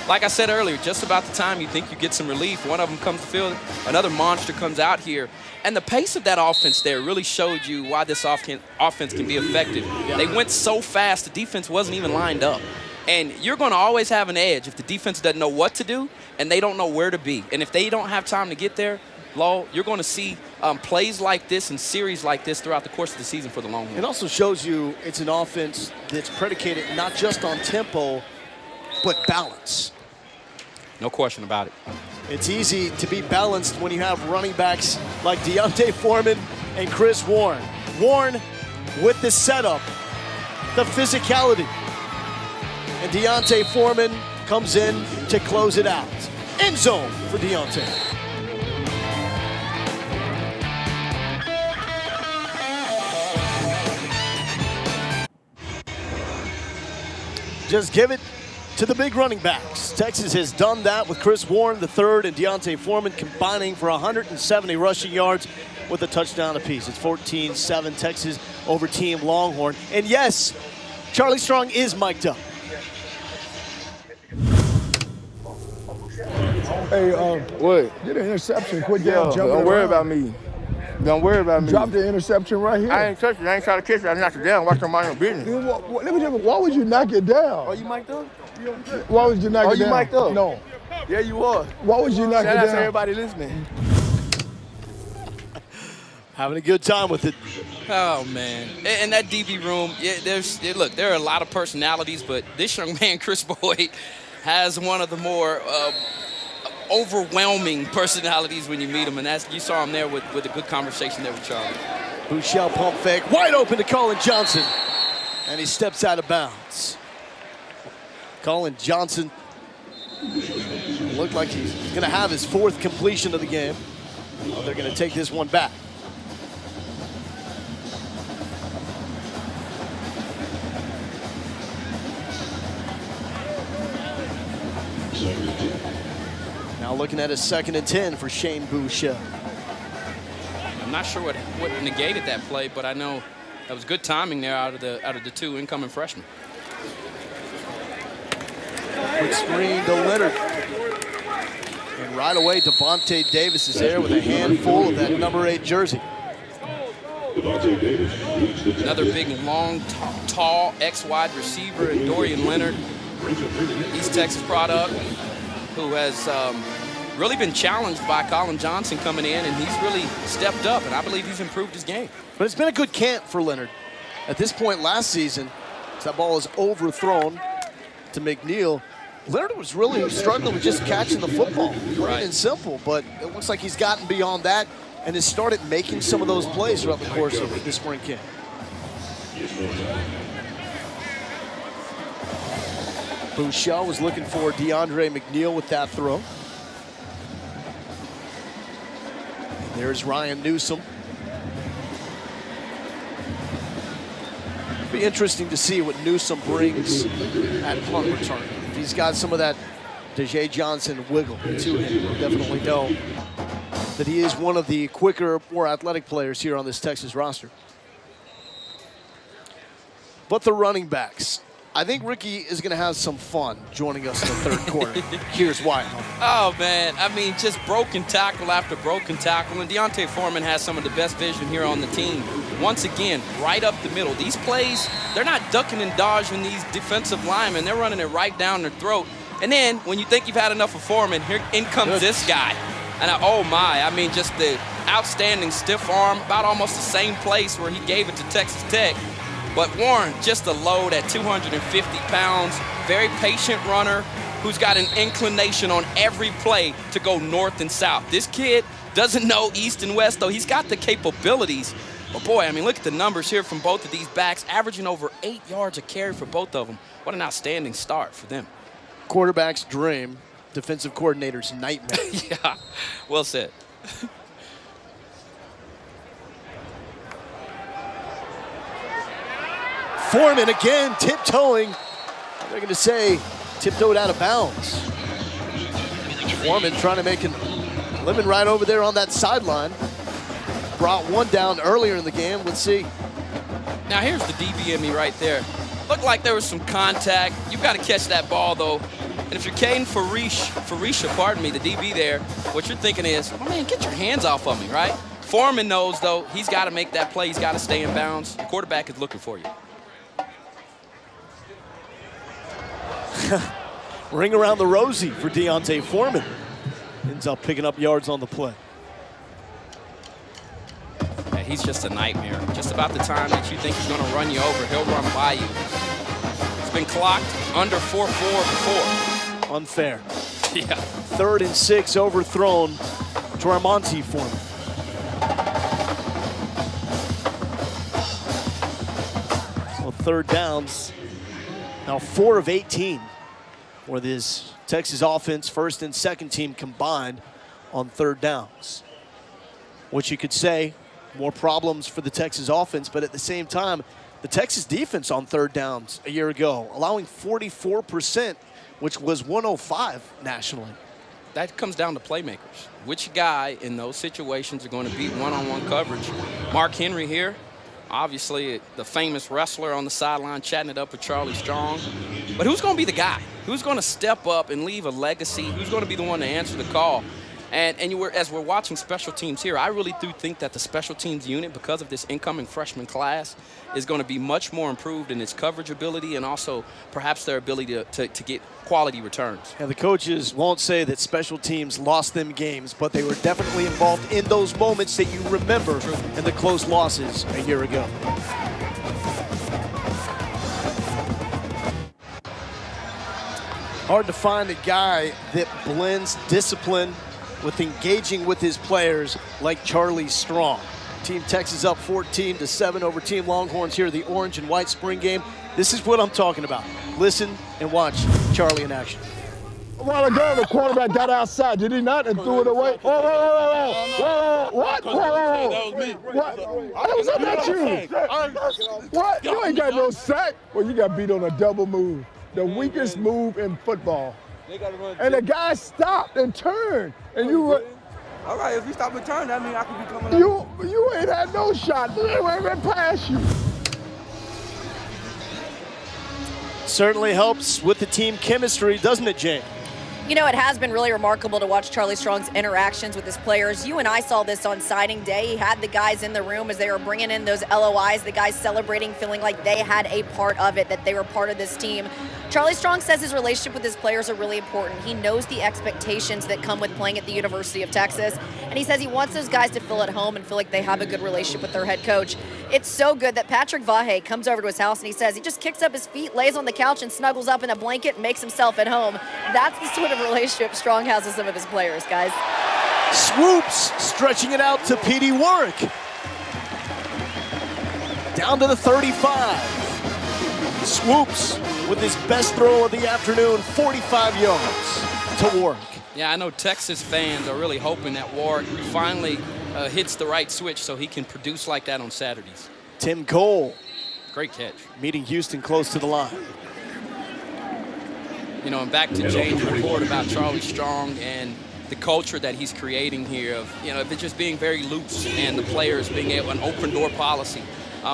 like I said earlier, just about the time you think you get some relief, one of them comes to field, another monster comes out here. And the pace of that offense there really showed you why this offense can be effective. Yeah. They went so fast, the defense wasn't even lined up. And you're going to always have an edge if the defense doesn't know what to do and they don't know where to be. And if they don't have time to get there, you're going to see plays like this and series like this throughout the course of the season for the Longhorns. It also shows you it's an offense that's predicated not just on tempo, but balance. No question about it. It's easy to be balanced when you have running backs like Deontay Foreman and Chris Warren. Warren with the setup, the physicality. And Deontay Foreman comes in to close it out. End zone for Deontay. Just give it to the big running backs. Texas has done that with Chris Warren III and Deontay Foreman combining for 170 rushing yards with a touchdown apiece. It's 14-7 Texas over Team Longhorn. And yes, Charlie Strong is mic'd up. Hey, what? Get an interception. Quit down jumping Don't worry around. about me. Don't worry about me. Drop the interception right here. I ain't touch it. I ain't trying to catch it. I knocked it down. Watch your mind your business. Dude, let me tell you, why would you knock it down? Oh, you mic'd up? Why would you knock it down? You mic'd up? No. Yeah, you was. Why would you knock Shout it out down? to everybody listening. Having a good time with it. Oh, man. In that DB room, there are a lot of personalities, but this young man, Chris Boyd, has one of the more overwhelming personalities when you meet him, and you saw him there with a good conversation there with Charlie. Buechele pump fake, wide open to Colin Johnson, and he steps out of bounds. Colin Johnson looked like he's going to have his 4th completion of the game. Oh, they're going to take this one back. Now looking at a 2nd and 10 for Shane Buechele. I'm not sure what negated that play, but I know that was good timing there out of the 2 incoming freshmen. Quick screen to Leonard. And right away, Devontae Davis is there with a handful of that number 8 jersey. Another big, long, tall ex-wide receiver in Dorian Leonard, East Texas product, who has really been challenged by Colin Johnson coming in, and he's really stepped up, and I believe he's improved his game. But it's been a good camp for Leonard. At this point last season, that ball is overthrown to McNeil. Leonard was really struggling with just catching the football, plain and simple, but it looks like he's gotten beyond that and has started making some of those plays throughout the course of this spring camp. Buechele was looking for DeAndre McNeil with that throw. There's Ryan Newsome. It'll be interesting to see what Newsome brings at punt return. If he's got some of that Dejae Johnson wiggle to him, we'll definitely know that he is one of the quicker, more athletic players here on this Texas roster. But the running backs, I think Ricky is going to have some fun joining us in the third quarter. Here's why. Oh, man. I mean, just broken tackle after broken tackle. And Deontay Foreman has some of the best vision here on the team. Once again, right up the middle. These plays, they're not ducking and dodging these defensive linemen. They're running it right down their throat. And then when you think you've had enough of Foreman, here in comes this guy. And oh, my. I mean, just the outstanding stiff arm, about almost the same place where he gave it to Texas Tech. But Warren, just a load at 250 pounds, very patient runner who's got an inclination on every play to go north and south. This kid doesn't know east and west, though. He's got the capabilities. But, boy, I mean, look at the numbers here from both of these backs, averaging over 8 yards a carry for both of them. What an outstanding start for them. Quarterback's dream, defensive coordinator's nightmare. Yeah, well said. Foreman again tiptoeing. They're going to say tiptoed out of bounds. Foreman trying to make a living right over there on that sideline. Brought one down earlier in the game. Let's see. Now here's the DB in me right there. Looked like there was some contact. You've got to catch that ball, though. And if you're Caden Farisha, pardon me, the DB there, what you're thinking is, oh, man, get your hands off of me, right? Foreman knows, though, he's got to make that play. He's got to stay in bounds. The quarterback is looking for you. Ring around the rosy for Deontay Foreman. Ends up picking up yards on the play. Yeah, he's just a nightmare. Just about the time that you think he's going to run you over, he'll run by you. He's been clocked under 4.4 before. Unfair. Yeah. 3rd and 6 overthrown to Armonte Foreman. So 3rd downs. Now 4 of 18 for this Texas offense, first and second team combined on 3rd downs. What you could say, more problems for the Texas offense, but at the same time, the Texas defense on 3rd downs a year ago, allowing 44%, which was 105 nationally. That comes down to playmakers. Which guy in those situations are going to beat one-on-one coverage? Mark Henry here. Obviously, the famous wrestler on the sideline chatting it up with Charlie Strong. But who's going to be the guy? Who's going to step up and leave a legacy? Who's going to be the one to answer the call? And as we're watching special teams here, I really do think that the special teams unit, because of this incoming freshman class, is going to be much more improved in its coverage ability and also perhaps their ability to get quality returns. And the coaches won't say that special teams lost them games, but they were definitely involved in those moments that you remember in the close losses a year ago. Hard to find a guy that blends discipline with engaging with his players like Charlie Strong. Team Texas up 14-7 over Team Longhorns here at the Orange and White Spring Game. This is what I'm talking about. Listen and watch Charlie in action. A while ago, the quarterback got outside, did he not, and threw it away? Whoa, what? What? I was at you. What? You ain't got no sack. Well, you got beat on a double move. The weakest move in football. And the guy stopped and turned, and you were. All right, if you stop and turn, that means I could be coming up. You ain't had no shot. They went past you. Certainly helps with the team chemistry, doesn't it, Jane? You know, it has been really remarkable to watch Charlie Strong's interactions with his players. You and I saw this on signing day. He had the guys in the room as they were bringing in those LOIs, the guys celebrating, feeling like they had a part of it, that they were part of this team. Charlie Strong says his relationship with his players are really important. He knows the expectations that come with playing at the University of Texas, and he says he wants those guys to feel at home and feel like they have a good relationship with their head coach. It's so good that Patrick Vahe comes over to his house and he says he just kicks up his feet, lays on the couch, and snuggles up in a blanket and makes himself at home. That's the sort of relationship Strong has with some of his players, guys. Swoopes stretching it out to Petey Warwick. Down to the 35. Swoopes with his best throw of the afternoon, 45 yards to Warwick. Yeah, I know Texas fans are really hoping that Warwick finally hits the right switch so he can produce like that on Saturdays. Tim Cole. Great catch. Meeting Houston close to the line. You know, and back to James' report about Charlie Strong and the culture that he's creating here of, you know, if it's just being very loose and the players being able, an open door policy.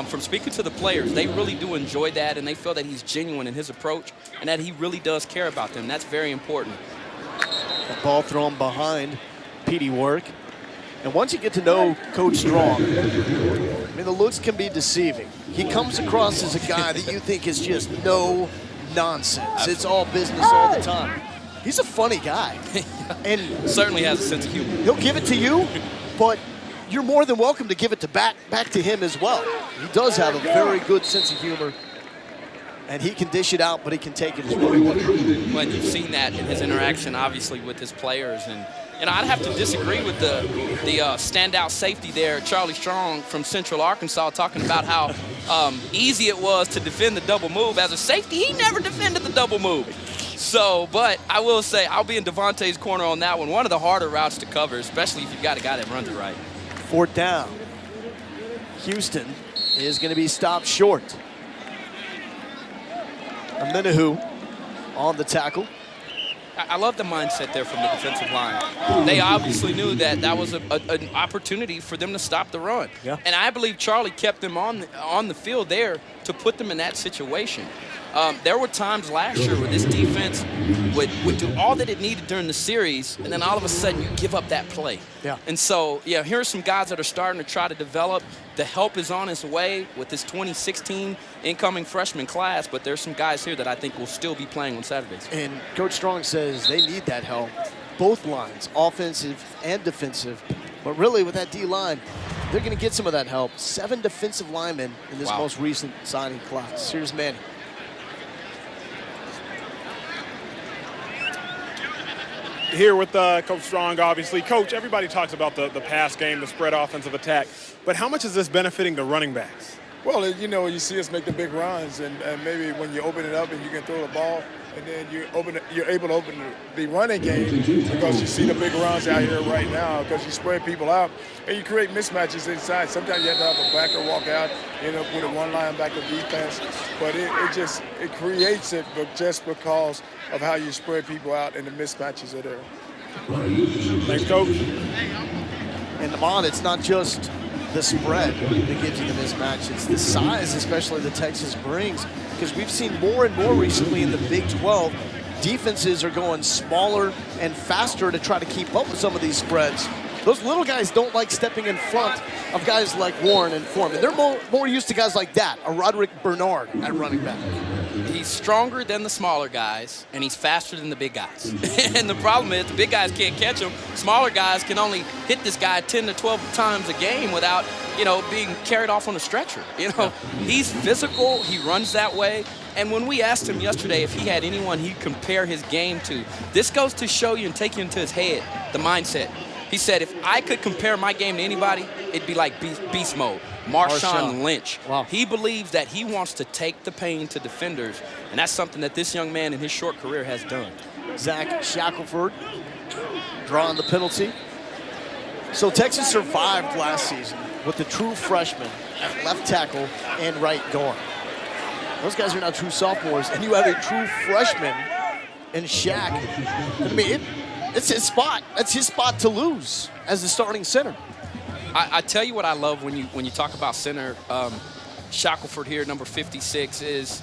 From speaking to the players, they really do enjoy that, and they feel that he's genuine in his approach and that he really does care about them. That's very important. The ball thrown behind Petey Warwick. And once you get to know Coach Strong, I mean, the looks can be deceiving. He comes across as a guy that you think is just no nonsense. It's all business all the time. He's a funny guy. And certainly has a sense of humor. He'll give it to you, but you're more than welcome to give it to back to him as well. He does have a very good sense of humor. And he can dish it out, but he can take it as well. Well, you've seen that in his interaction, obviously, with his players. And you know, I'd have to disagree with the standout safety there, Charlie Strong from Central Arkansas, talking about how easy it was to defend the double move. As a safety, he never defended the double move. So, but I will say, I'll be in Devontae's corner on that one. One of the harder routes to cover, especially if you've got a guy that runs it right. Fourth down. Houston is going to be stopped short. Amenahu on the tackle. I love the mindset there from the defensive line. They obviously knew that that was an opportunity for them to stop the run. Yeah. And I believe Charlie kept them on the field there to put them in that situation. There were times last year where this defense would do all that it needed during the series, and then all of a sudden you give up that play. Yeah. And so, yeah, here are some guys that are starting to try to develop. The help is on its way with this 2016 incoming freshman class, but there's some guys here that I think will still be playing on Saturdays. And Coach Strong says they need that help. Both lines, offensive and defensive. But really, with that D-line, they're going to get some of that help. 7 defensive linemen in this most recent signing class. Here's Manny. Here with Coach Strong, obviously. Coach, everybody talks about the pass game, the spread offensive attack, but how much is this benefiting the running backs? Well, you know, you see us make the big runs, and maybe when you open it up and you can throw the ball, and then you're able to open the running game because you see the big runs out here right now because you spread people out and you create mismatches inside. Sometimes you have to have a backer walk out, end up with a one linebacker defense, but it creates it, but just because of how you spread people out and the mismatches are there. Thanks, Coach. And Lamont, it's not just the spread that gives you the mismatch. It's the size, especially that Texas brings, because we've seen more and more recently in the Big 12, defenses are going smaller and faster to try to keep up with some of these spreads. Those little guys don't like stepping in front of guys like Warren and Foreman. They're more used to guys like that, a Roderick Bernard at running back. He's stronger than the smaller guys, and he's faster than the big guys. And the problem is the big guys can't catch him. Smaller guys can only hit this guy 10 to 12 times a game without, you know, being carried off on a stretcher. You know, he's physical. He runs that way. And when we asked him yesterday if he had anyone he'd compare his game to, this goes to show you and take you into his head, the mindset. He said, if I could compare my game to anybody, it'd be like beast mode. Marshawn Lynch. Wow. He believes that he wants to take the pain to defenders, and that's something that this young man in his short career has done. Zach Shackelford drawing the penalty. So Texas survived last season with the true freshman at left tackle and right guard. Those guys are now true sophomores, and you have a true freshman in Shaq. I mean, it's his spot. That's his spot to lose as the starting center. I tell you what I love when you talk about center. Shackelford here, number 56, is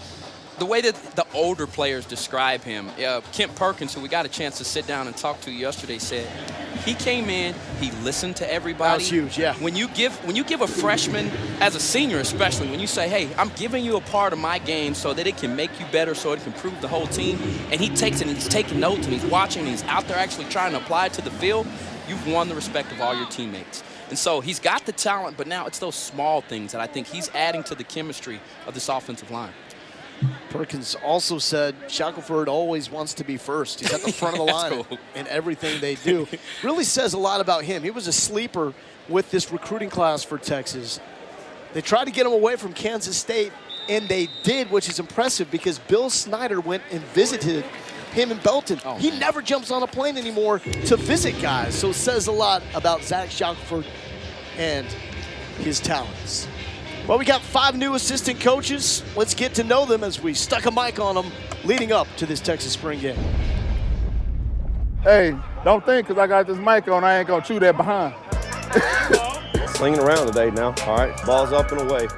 the way that the older players describe him, Kent Perkins, who we got a chance to sit down and talk to yesterday, said he came in, he listened to everybody. That was huge, yeah. When you give a freshman, as a senior especially, when you say, hey, I'm giving you a part of my game so that it can make you better, so it can improve the whole team, and he takes it and he's taking notes and he's watching and he's out there actually trying to apply it to the field, you've won the respect of all your teammates. And so he's got the talent, but now it's those small things that I think he's adding to the chemistry of this offensive line. Perkins also said Shackelford always wants to be first. He's at the front of the line cool. in everything they do. Really says a lot about him. He was a sleeper with this recruiting class for Texas. They tried to get him away from Kansas State, and they did, which is impressive because Bill Snyder went and visited him in Belton. Oh, he never jumps on a plane anymore to visit guys, so it says a lot about Zach Shackelford and his talents. Well, we got 5 new assistant coaches. Let's get to know them as we stuck a mic on them leading up to this Texas spring game. Hey, don't think because I got this mic on, I ain't going to chew that behind. Slinging around today now. All right, ball's up and away.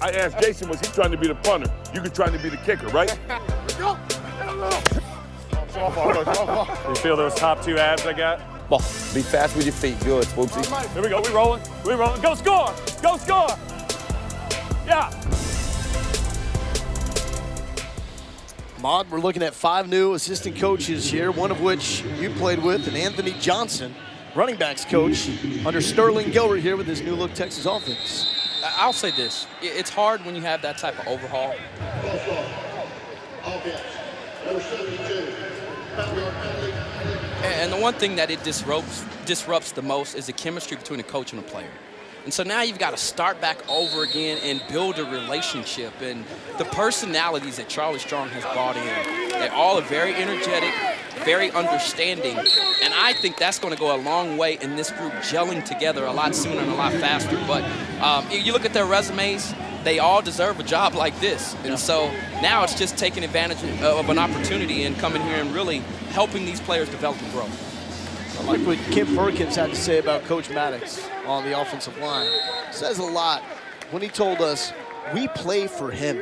I asked Jason, was he trying to be the punter? You could trying to be the kicker, right? You feel those top 2 abs I got? Ball. Be fast with your feet. Good, Swoopesy. Here we go, we rolling. Go score, go score. Yeah. Ahmad, we're looking at 5 new assistant coaches here, one of which you played with, and Anthony Johnson, running backs coach under Sterlin Gilbert here with his new look Texas offense. I'll say this. It's hard when you have that type of overhaul. And the one thing that it disrupts the most is the chemistry between a coach and a player. And so now you've got to start back over again and build a relationship. And the personalities that Charlie Strong has brought in, they all are very energetic, very understanding. And I think that's going to go a long way in this group gelling together a lot sooner and a lot faster. But you look at their resumes, they all deserve a job like this. And so now it's just taking advantage of an opportunity and coming here and really helping these players develop and grow. I like what Kim Perkins had to say about Coach Maddox on the offensive line. It says a lot when he told us, we play for him.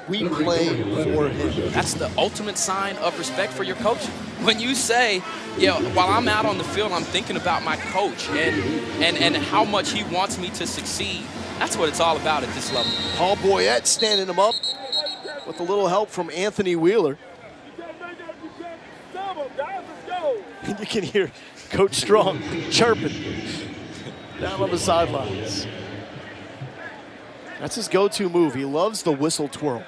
We play for him. That's the ultimate sign of respect for your coach. When you say, while I'm out on the field, I'm thinking about my coach and how much he wants me to succeed. That's what it's all about at this level. Paul Boyette standing him up with a little help from Anthony Wheeler. You can hear Coach Strong chirping down on the sidelines. That's his go-to move. He loves the whistle twirl.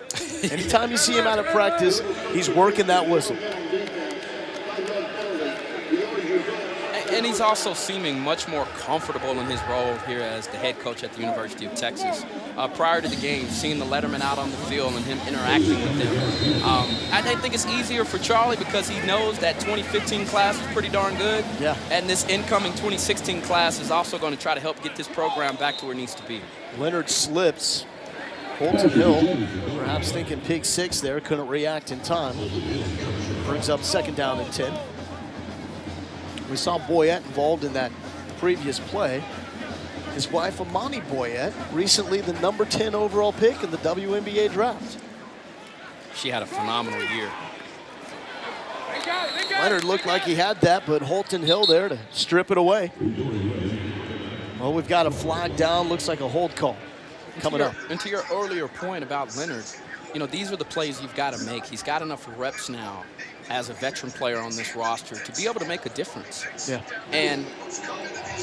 Anytime you see him out of practice, he's working that whistle. And he's also seeming much more comfortable in his role here as the head coach at the University of Texas. Prior to the game, seeing the letterman out on the field and him interacting with them. I think it's easier for Charlie because he knows that 2015 class is pretty darn good. Yeah. And this incoming 2016 class is also going to try to help get this program back to where it needs to be. Leonard slips. Holton Hill, perhaps thinking pick 6 there, couldn't react in time. Brings up 2nd down and 10. We saw Boyette involved in that previous play. His wife, Amani Boyette, recently the number 10 overall pick in the WNBA draft. She had a phenomenal year. Leonard looked like he had that, but Holton Hill there to strip it away. Well, we've got a flag down, looks like a hold call coming up. And to your earlier point about Leonard, these are the plays you've got to make. He's got enough reps now as a veteran player on this roster to be able to make a difference. Yeah. And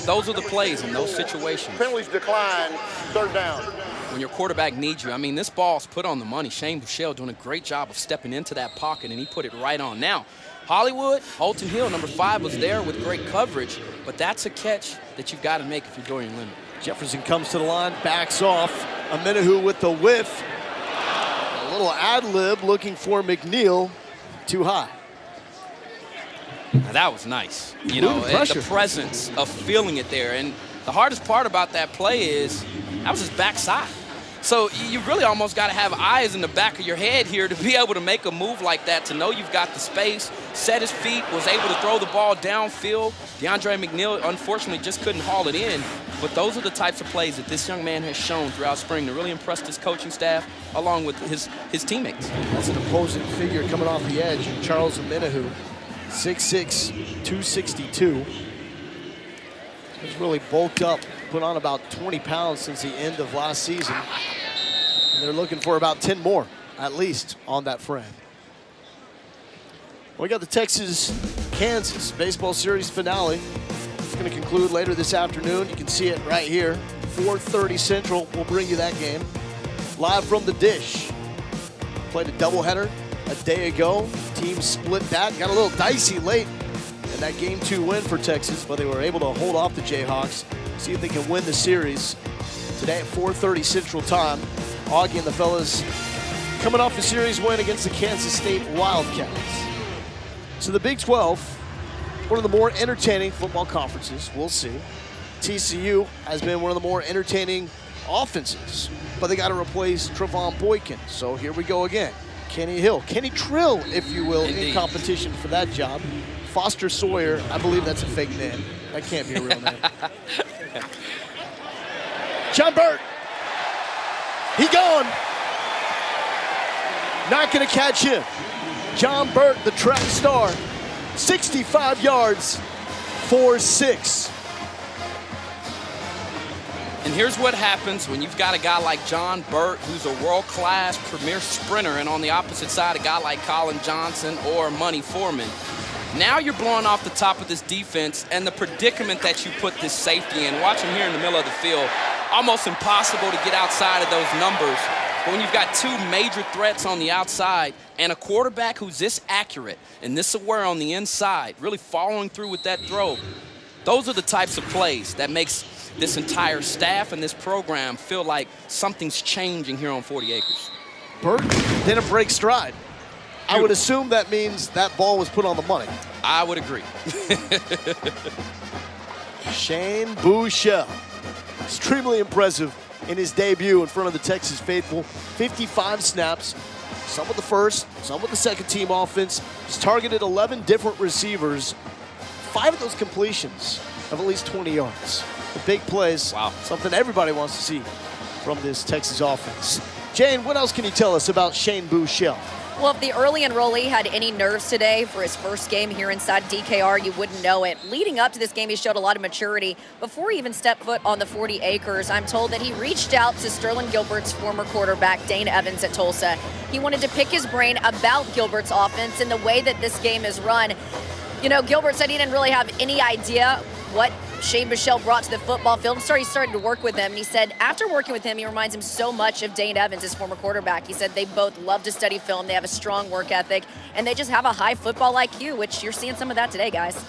those are the plays in those situations. Penalties decline, 3rd down. When your quarterback needs you, this ball's put on the money. Shane Buechele doing a great job of stepping into that pocket, and he put it right on. Now, Hollywood, Holton Hill, number 5, was there with great coverage, but that's a catch that you've got to make if you're Dorian Leonard. Jefferson comes to the line, backs off. Amenahu with the whiff. A little ad-lib looking for McNeil. Too high. Now that was nice. The presence of feeling it there. And the hardest part about that play is that was his backside. So you really almost got to have eyes in the back of your head here to be able to make a move like that, to know you've got the space, set his feet, was able to throw the ball downfield. DeAndre McNeil, unfortunately, just couldn't haul it in. But those are the types of plays that this young man has shown throughout spring to really impress his coaching staff along with his teammates. That's an opposing figure coming off the edge, Charles Omenihu, 6'6", 262. He's really bulked up, put on about 20 pounds since the end of last season. And they're looking for about 10 more, at least, on that frame. We got the Texas-Kansas baseball series finale. It's going to conclude later this afternoon. You can see it right here. 4:30 Central. We'll bring you that game live from the dish. Played a doubleheader a day ago. Teams split that. Got a little dicey late in that Game 2 win for Texas, but they were able to hold off the Jayhawks. See if they can win the series today at 4:30 Central Time. Augie and the fellas coming off a series win against the Kansas State Wildcats. So the Big 12, one of the more entertaining football conferences, we'll see. TCU has been one of the more entertaining offenses, but they got to replace Trevon Boykin. So here we go again. Kenny Hill, Kenny Trill, if you will, in competition for that job. Foster Sawyer, I believe that's a fake name. That can't be a real name. John Burt, he gone. Not gonna catch him. John Burt, the track star, 65 yards, 4-6. And here's what happens when you've got a guy like John Burt, who's a world-class premier sprinter, and on the opposite side, a guy like Colin Johnson or Money Foreman. Now you're blowing off the top of this defense, and the predicament that you put this safety in. Watch him here in the middle of the field. Almost impossible to get outside of those numbers. But when you've got two major threats on the outside and a quarterback who's this accurate and this aware on the inside, really following through with that throw, those are the types of plays that makes this entire staff and this program feel like something's changing here on 40 acres. Burt didn't break stride. I would assume that means that ball was put on the money. I would agree. Shane Buechele, extremely impressive in his debut in front of the Texas faithful. 55 snaps, some with the first, some with the second team offense. He's targeted 11 different receivers. 5 of those completions of at least 20 yards. The big plays, wow. Something everybody wants to see from this Texas offense. Jane, what else can you tell us about Shane Buechele? Well, if the early enrollee had any nerves today for his first game here inside DKR, you wouldn't know it. Leading up to this game, he showed a lot of maturity. Before he even stepped foot on the 40 acres, I'm told that he reached out to Sterlin Gilbert's former quarterback, Dane Evans at Tulsa. He wanted to pick his brain about Gilbert's offense and the way that this game is run. You know, Gilbert said he didn't really have any idea what Shane Buechele brought to the football field. He started to work with him, and he said after working with him, he reminds him so much of Dane Evans, his former quarterback. He said they both love to study film, they have a strong work ethic, and they just have a high football IQ, which you're seeing some of that today, guys.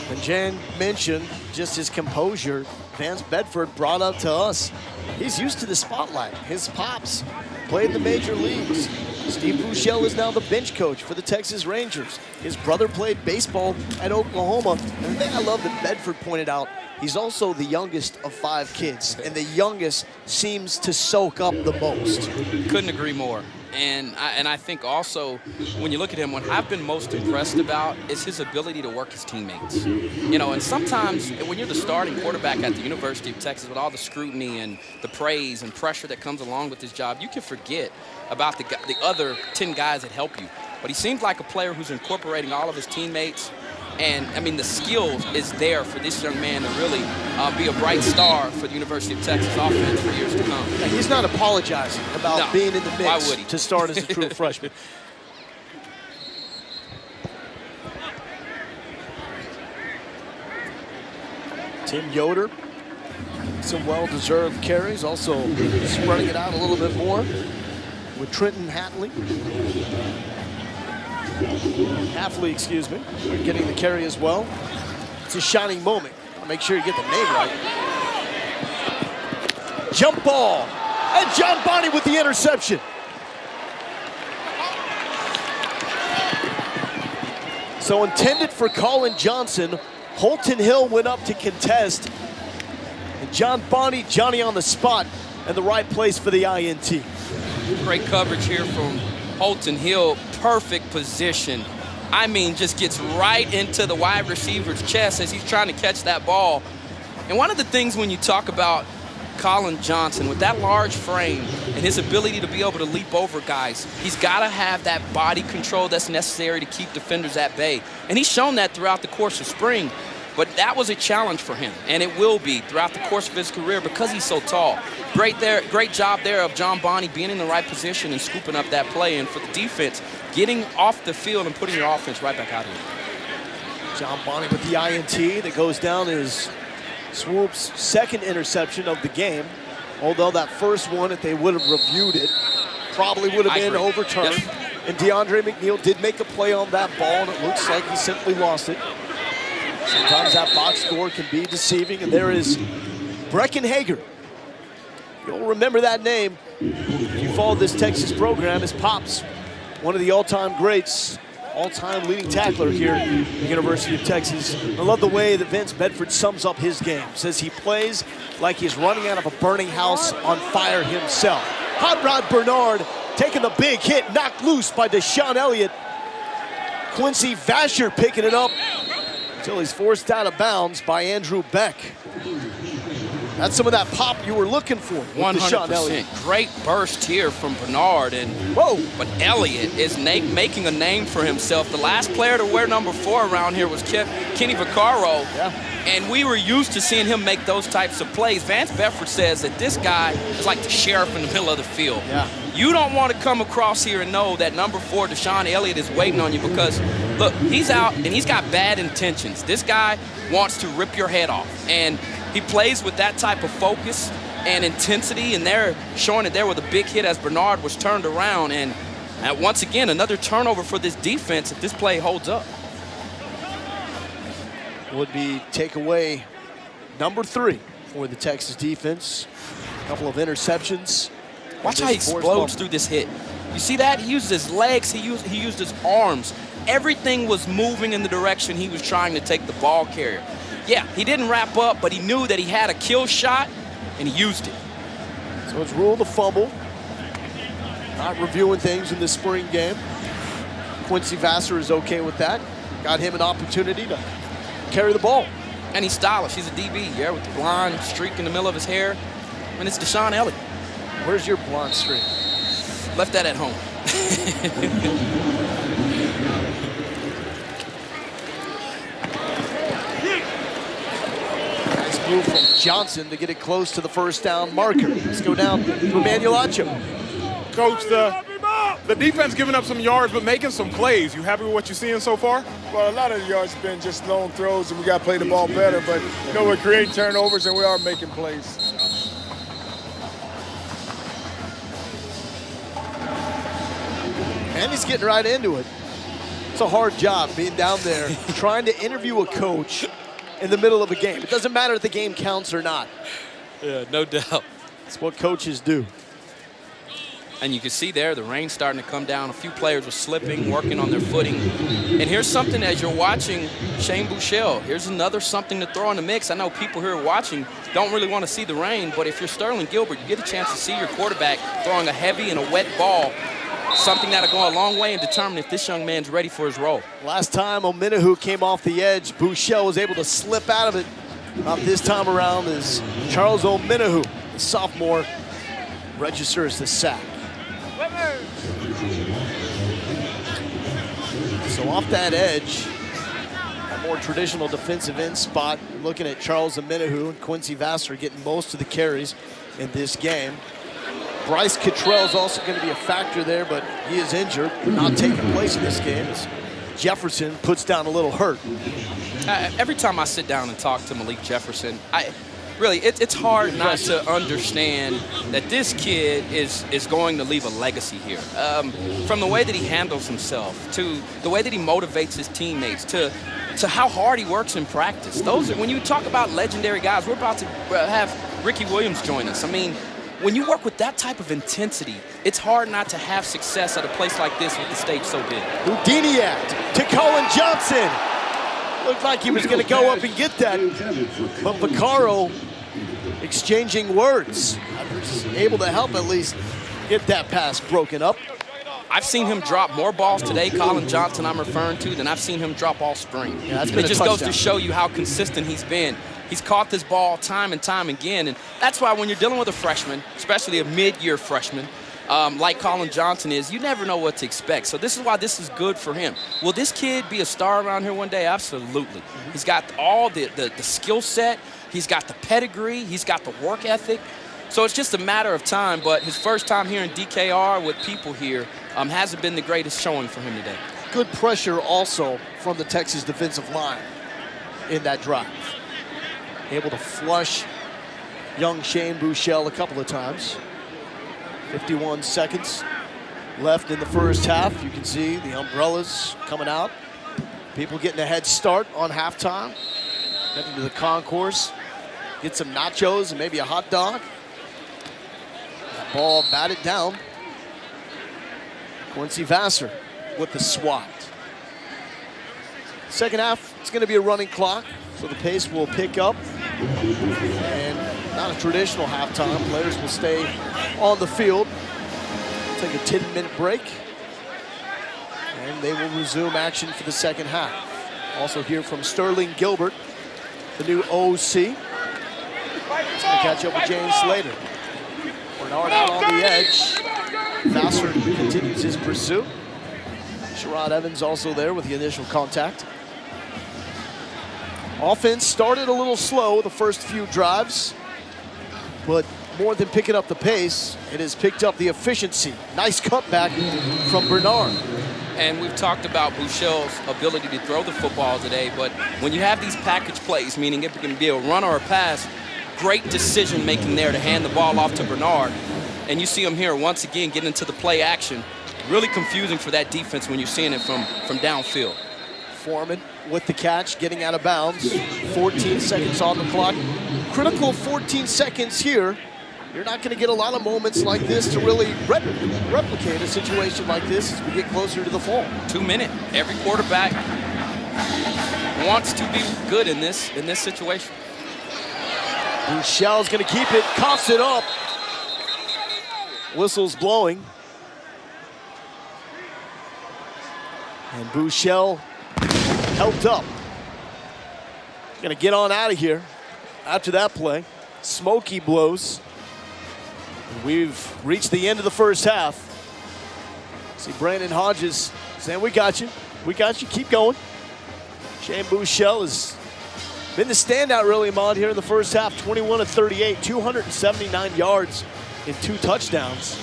And Jan mentioned just his composure. Vance Bedford brought up to us. He's used to the spotlight. His pops played in the major leagues. Steve Buechele is now the bench coach for the Texas Rangers. His brother played baseball at Oklahoma. And the thing I love that Bedford pointed out, he's also the youngest of 5 kids, and the youngest seems to soak up the most. Couldn't agree more. And I think also, when you look at him, what I've been most impressed about is his ability to work his teammates. You know, and sometimes when you're the starting quarterback at the University of Texas with all the scrutiny and the praise and pressure that comes along with this job, you can forget about the other 10 guys that help you. But he seems like a player who's incorporating all of his teammates. And, I mean, the skills is there for this young man to really be a bright star for the University of Texas offense for years to come. Yeah, he's not apologizing about being in the mix. Why would he? To start as a true freshman. Tim Yoder, some well-deserved carries, also spreading it out a little bit more with Trenton Hafley, excuse me, getting the carry as well. It's a shining moment. Make sure you get the name right. Jump ball, and John Bonney with the interception. So intended for Colin Johnson, Holton Hill went up to contest. And John Bonney, Johnny on the spot, and the right place for the INT. Great coverage here from Holton Hill. Perfect position. I mean, just gets right into the wide receiver's chest as he's trying to catch that ball. And one of the things when you talk about Colin Johnson, with that large frame and his ability to be able to leap over guys, he's got to have that body control that's necessary to keep defenders at bay. And he's shown that throughout the course of spring. But that was a challenge for him, and it will be throughout the course of his career because he's so tall. Great job there of John Bonney being in the right position and scooping up that play, and for the defense, getting off the field and putting your offense right back out here. John Bonney with the INT that goes down is Swoopes' second interception of the game. Although that first one, if they would have reviewed it, probably would have been overturned. Yep. And DeAndre McNeil did make a play on that ball, and it looks like he simply lost it. Sometimes that box score can be deceiving, and there is Brecken Hager. You'll remember that name if you followed this Texas program. His pops, one of the all-time greats, all-time leading tackler here at the University of Texas. I love the way that Vince Bedford sums up his game. Says he plays like he's running out of a burning house on fire himself. Hot Rod Bernard taking the big hit, knocked loose by Deshaun Elliott. Quincy Vasher picking it up until he's forced out of bounds by Andrew Beck. That's some of that pop you were looking for with 100%. Great burst here from Bernard. And but Elliott is making a name for himself. The last player to wear number 4 around here was Kenny Vaccaro. Yeah. And we were used to seeing him make those types of plays. Vance Bedford says that this guy is like the sheriff in the middle of the field. Yeah. You don't want to come across here and know that number 4, Deshaun Elliott, is waiting on you because, look, he's out and he's got bad intentions. This guy wants to rip your head off. And he plays with that type of focus and intensity, and they're showing it there with a big hit as Bernard was turned around. And once again, another turnover for this defense if this play holds up. Would be takeaway number 3 for the Texas defense. A couple of interceptions. Watch how he explodes through this hit. You see that? He used his legs, he used his arms. Everything was moving in the direction he was trying to take the ball carrier. Yeah, he didn't wrap up, but he knew that he had a kill shot, and he used it. So it's ruled a fumble. Not reviewing things in the spring game. Quincy Vasser is okay with that. Got him an opportunity to carry the ball. And he's stylish. He's a DB, yeah, with the blonde streak in the middle of his hair. And it's Deshaun Elliott. Where's your blonde streak? Left that at home. Nice move from Johnson to get it close to the first down marker. Let's go down to Emmanuel Acho. Coach, the defense giving up some yards but making some plays. You happy with what you're seeing so far? Well, a lot of the yards have been just long throws, and we got to play the ball better. But, you know, we're creating turnovers, and we are making plays. And he's getting right into it. It's a hard job being down there trying to interview a coach in the middle of a game. It doesn't matter if the game counts or not. Yeah, no doubt. It's what coaches do. And you can see there the rain starting to come down. A few players were slipping, working on their footing. And here's something as you're watching Shane Buechele. Here's another something to throw in the mix. I know people here watching don't really want to see the rain, but if you're Sterling Gilbert, you get a chance to see your quarterback throwing a heavy and a wet ball. Something that'll go a long way in determining if this young man's ready for his role. Last time Ominahu came off the edge, Buechele was able to slip out of it. Not this time around as Charles Ominahu, the sophomore, registers the sack. So off that edge, a more traditional defensive end spot, looking at Charles Ominahu and Quincy Vasser getting most of the carries in this game. Bryce Cottrell is also going to be a factor there, but he is injured, not taking place in this game as Jefferson puts down a little hurt. Every time I sit down and talk to Malik Jefferson, it's hard not to understand that this kid is going to leave a legacy here. From the way that he handles himself, to the way that he motivates his teammates, to how hard he works in practice. When you talk about legendary guys, we're about to have Ricky Williams join us. I mean, when you work with that type of intensity, it's hard not to have success at a place like this with the stage so big. Houdini act to Colin Johnson. Looked like he was going to go up and get that, but Vaccaro exchanging words. He's able to help at least get that pass broken up. I've seen him drop more balls today, Colin Johnson I'm referring to, than I've seen him drop all spring. Yeah, that's been it just goes touchdown. to show you how consistent he's been. He's caught this ball time and time again, and that's why when you're dealing with a freshman, especially a mid-year freshman, like Colin Johnson is, you never know what to expect. So this is why this is good for him. Will this kid be a star around here one day? Absolutely. He's got all the skill set. He's got the pedigree. He's got the work ethic. So it's just a matter of time, but his first time here in DKR with people here hasn't been the greatest showing for him today. Good pressure also from the Texas defensive line in that drive. Able to flush young Shane Buechele a couple of times. 51 seconds left in the first half. You can see the umbrellas coming out. People getting a head start on halftime. Heading to the concourse. Get some nachos and maybe a hot dog. That ball batted down. Quincy Vassar with the swat. Second half, it's going to be a running clock, so the pace will pick up. And not a traditional halftime. Players will stay on the field. Take a 10-minute break. And they will resume action for the second half. Also hear from Sterlin Gilbert, the new OC. He's going to catch up with James Slater. Bernard out on the edge. Vassar continues his pursuit. Sherrod Evans also there with the initial contact. Offense started a little slow the first few drives, but more than picking up the pace, it has picked up the efficiency. Nice cutback from Bernard. And we've talked about Buechele's ability to throw the football today, but when you have these package plays, meaning it can be a run or a pass, great decision making there to hand the ball off to Bernard. And you see him here once again getting into the play action. Really confusing for that defense when you're seeing it from downfield. Foreman with the catch, getting out of bounds. 14 seconds on the clock. Critical 14 seconds here. You're not going to get a lot of moments like this to really replicate a situation like this as we get closer to the fall. 2 minutes. Every quarterback wants to be good in this situation. Buechele's going to keep it, coughs it up. Whistle's blowing. And Buechele helped up. Going to get on out of here after that play. Smokey blows. We've reached the end of the first half. See Brandon Hodges saying, we got you. We got you. Keep going. Shane Buechele has been the standout really, Ahmad, here in the first half. 21 of 38, 279 yards in 2 touchdowns.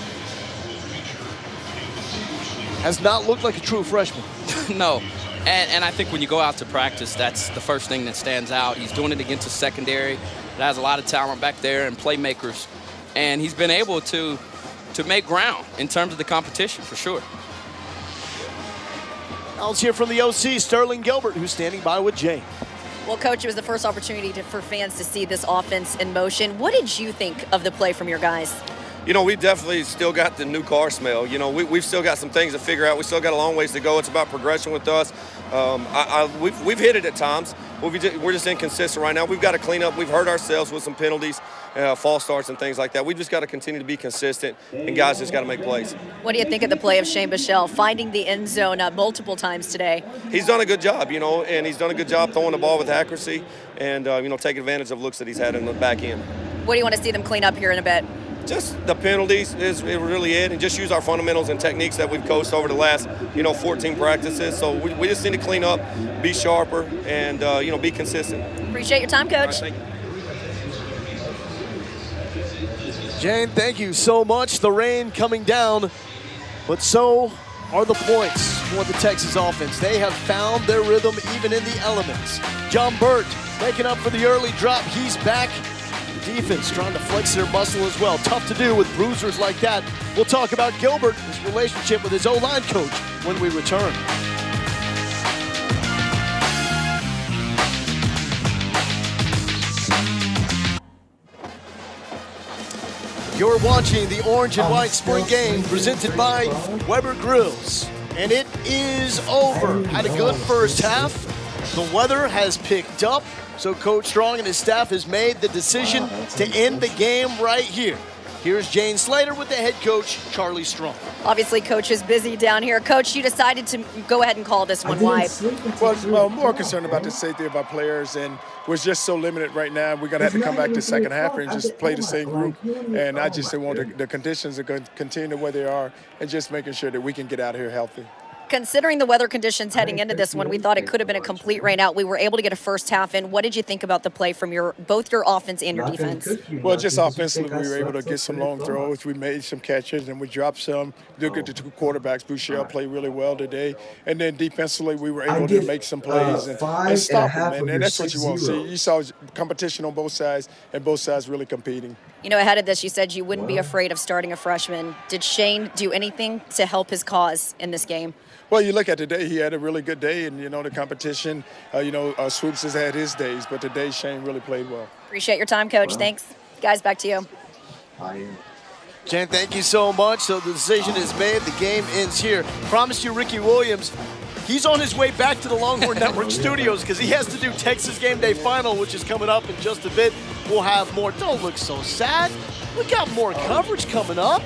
Has not looked like a true freshman. No. And I think when you go out to practice, that's the first thing that stands out. He's doing it against a secondary that has a lot of talent back there and playmakers. And he's been able to make ground in terms of the competition, for sure. Now let's hear from the OC, Sterlin Gilbert, who's standing by with Jay. Well, Coach, it was the first opportunity for fans to see this offense in motion. What did you think of the play from your guys? You know, we definitely still got the new car smell. You know, we've still got some things to figure out. We still got a long ways to go. It's about progression with us. We've hit it at times. We're just inconsistent right now. We've got to clean up. We've hurt ourselves with some penalties, false starts and things like that. We've just got to continue to be consistent, and guys just got to make plays. What do you think of the play of Shane Buechele finding the end zone multiple times today? He's done a good job, you know, and he's done a good job throwing the ball with accuracy and, you know, taking advantage of looks that he's had in the back end. What do you want to see them clean up here in a bit? Just the penalties is really it, and just use our fundamentals and techniques that we've coached over the last, 14 practices. So we just need to clean up, be sharper, and, be consistent. Appreciate your time, Coach. All right, thank you. Jane, thank you so much. The rain coming down, but so are the points for the Texas offense. They have found their rhythm even in the elements. John Burt making up for the early drop. He's back. Defense trying to flex their muscle as well. Tough to do with bruisers like that. We'll talk about Gilbert, his relationship with his O-line coach when we return. You're watching the Orange and White Spring Game presented by Weber Grills. And it is over. Had a good first half. The weather has picked up, so Coach Strong and his staff has made the decision to end the game right here. Here's Jane Slater with the head coach, Charlie Strong. Obviously, Coach is busy down here. Coach, you decided to go ahead and call this one. Why? Well, more concerned about the safety of our players, and we're just so limited right now. We're going to have to come back to second half and just play the same group. And I just want the conditions to continue the way they are and just making sure that we can get out of here healthy. Considering the weather conditions heading into this one, we thought it could have been a complete rain out. We were able to get a first half in. What did you think about the play from both your offense and your defense? Well, just offensively, we were able to get some long throws. We made some catches, and we dropped some. Look at the two quarterbacks. Buechele played really well today. And then defensively, we were able to make some plays and stop them. And that's what you want to see. You saw competition on both sides, and both sides really competing. You know, ahead of this, you said you wouldn't be afraid of starting a freshman. Did Shane do anything to help his cause in this game? Well, you look at today, he had a really good day, and, the competition, Swoopes has had his days, but today Shane really played well. Appreciate your time, Coach. Thanks. Guys, back to you. Jen, thank you so much. So the decision is made. The game ends here. Promised you Ricky Williams. He's on his way back to the Longhorn Network studios because he has to do Texas Game Day Final, which is coming up in just a bit. We'll have more. Don't look so sad. We got more coverage coming up.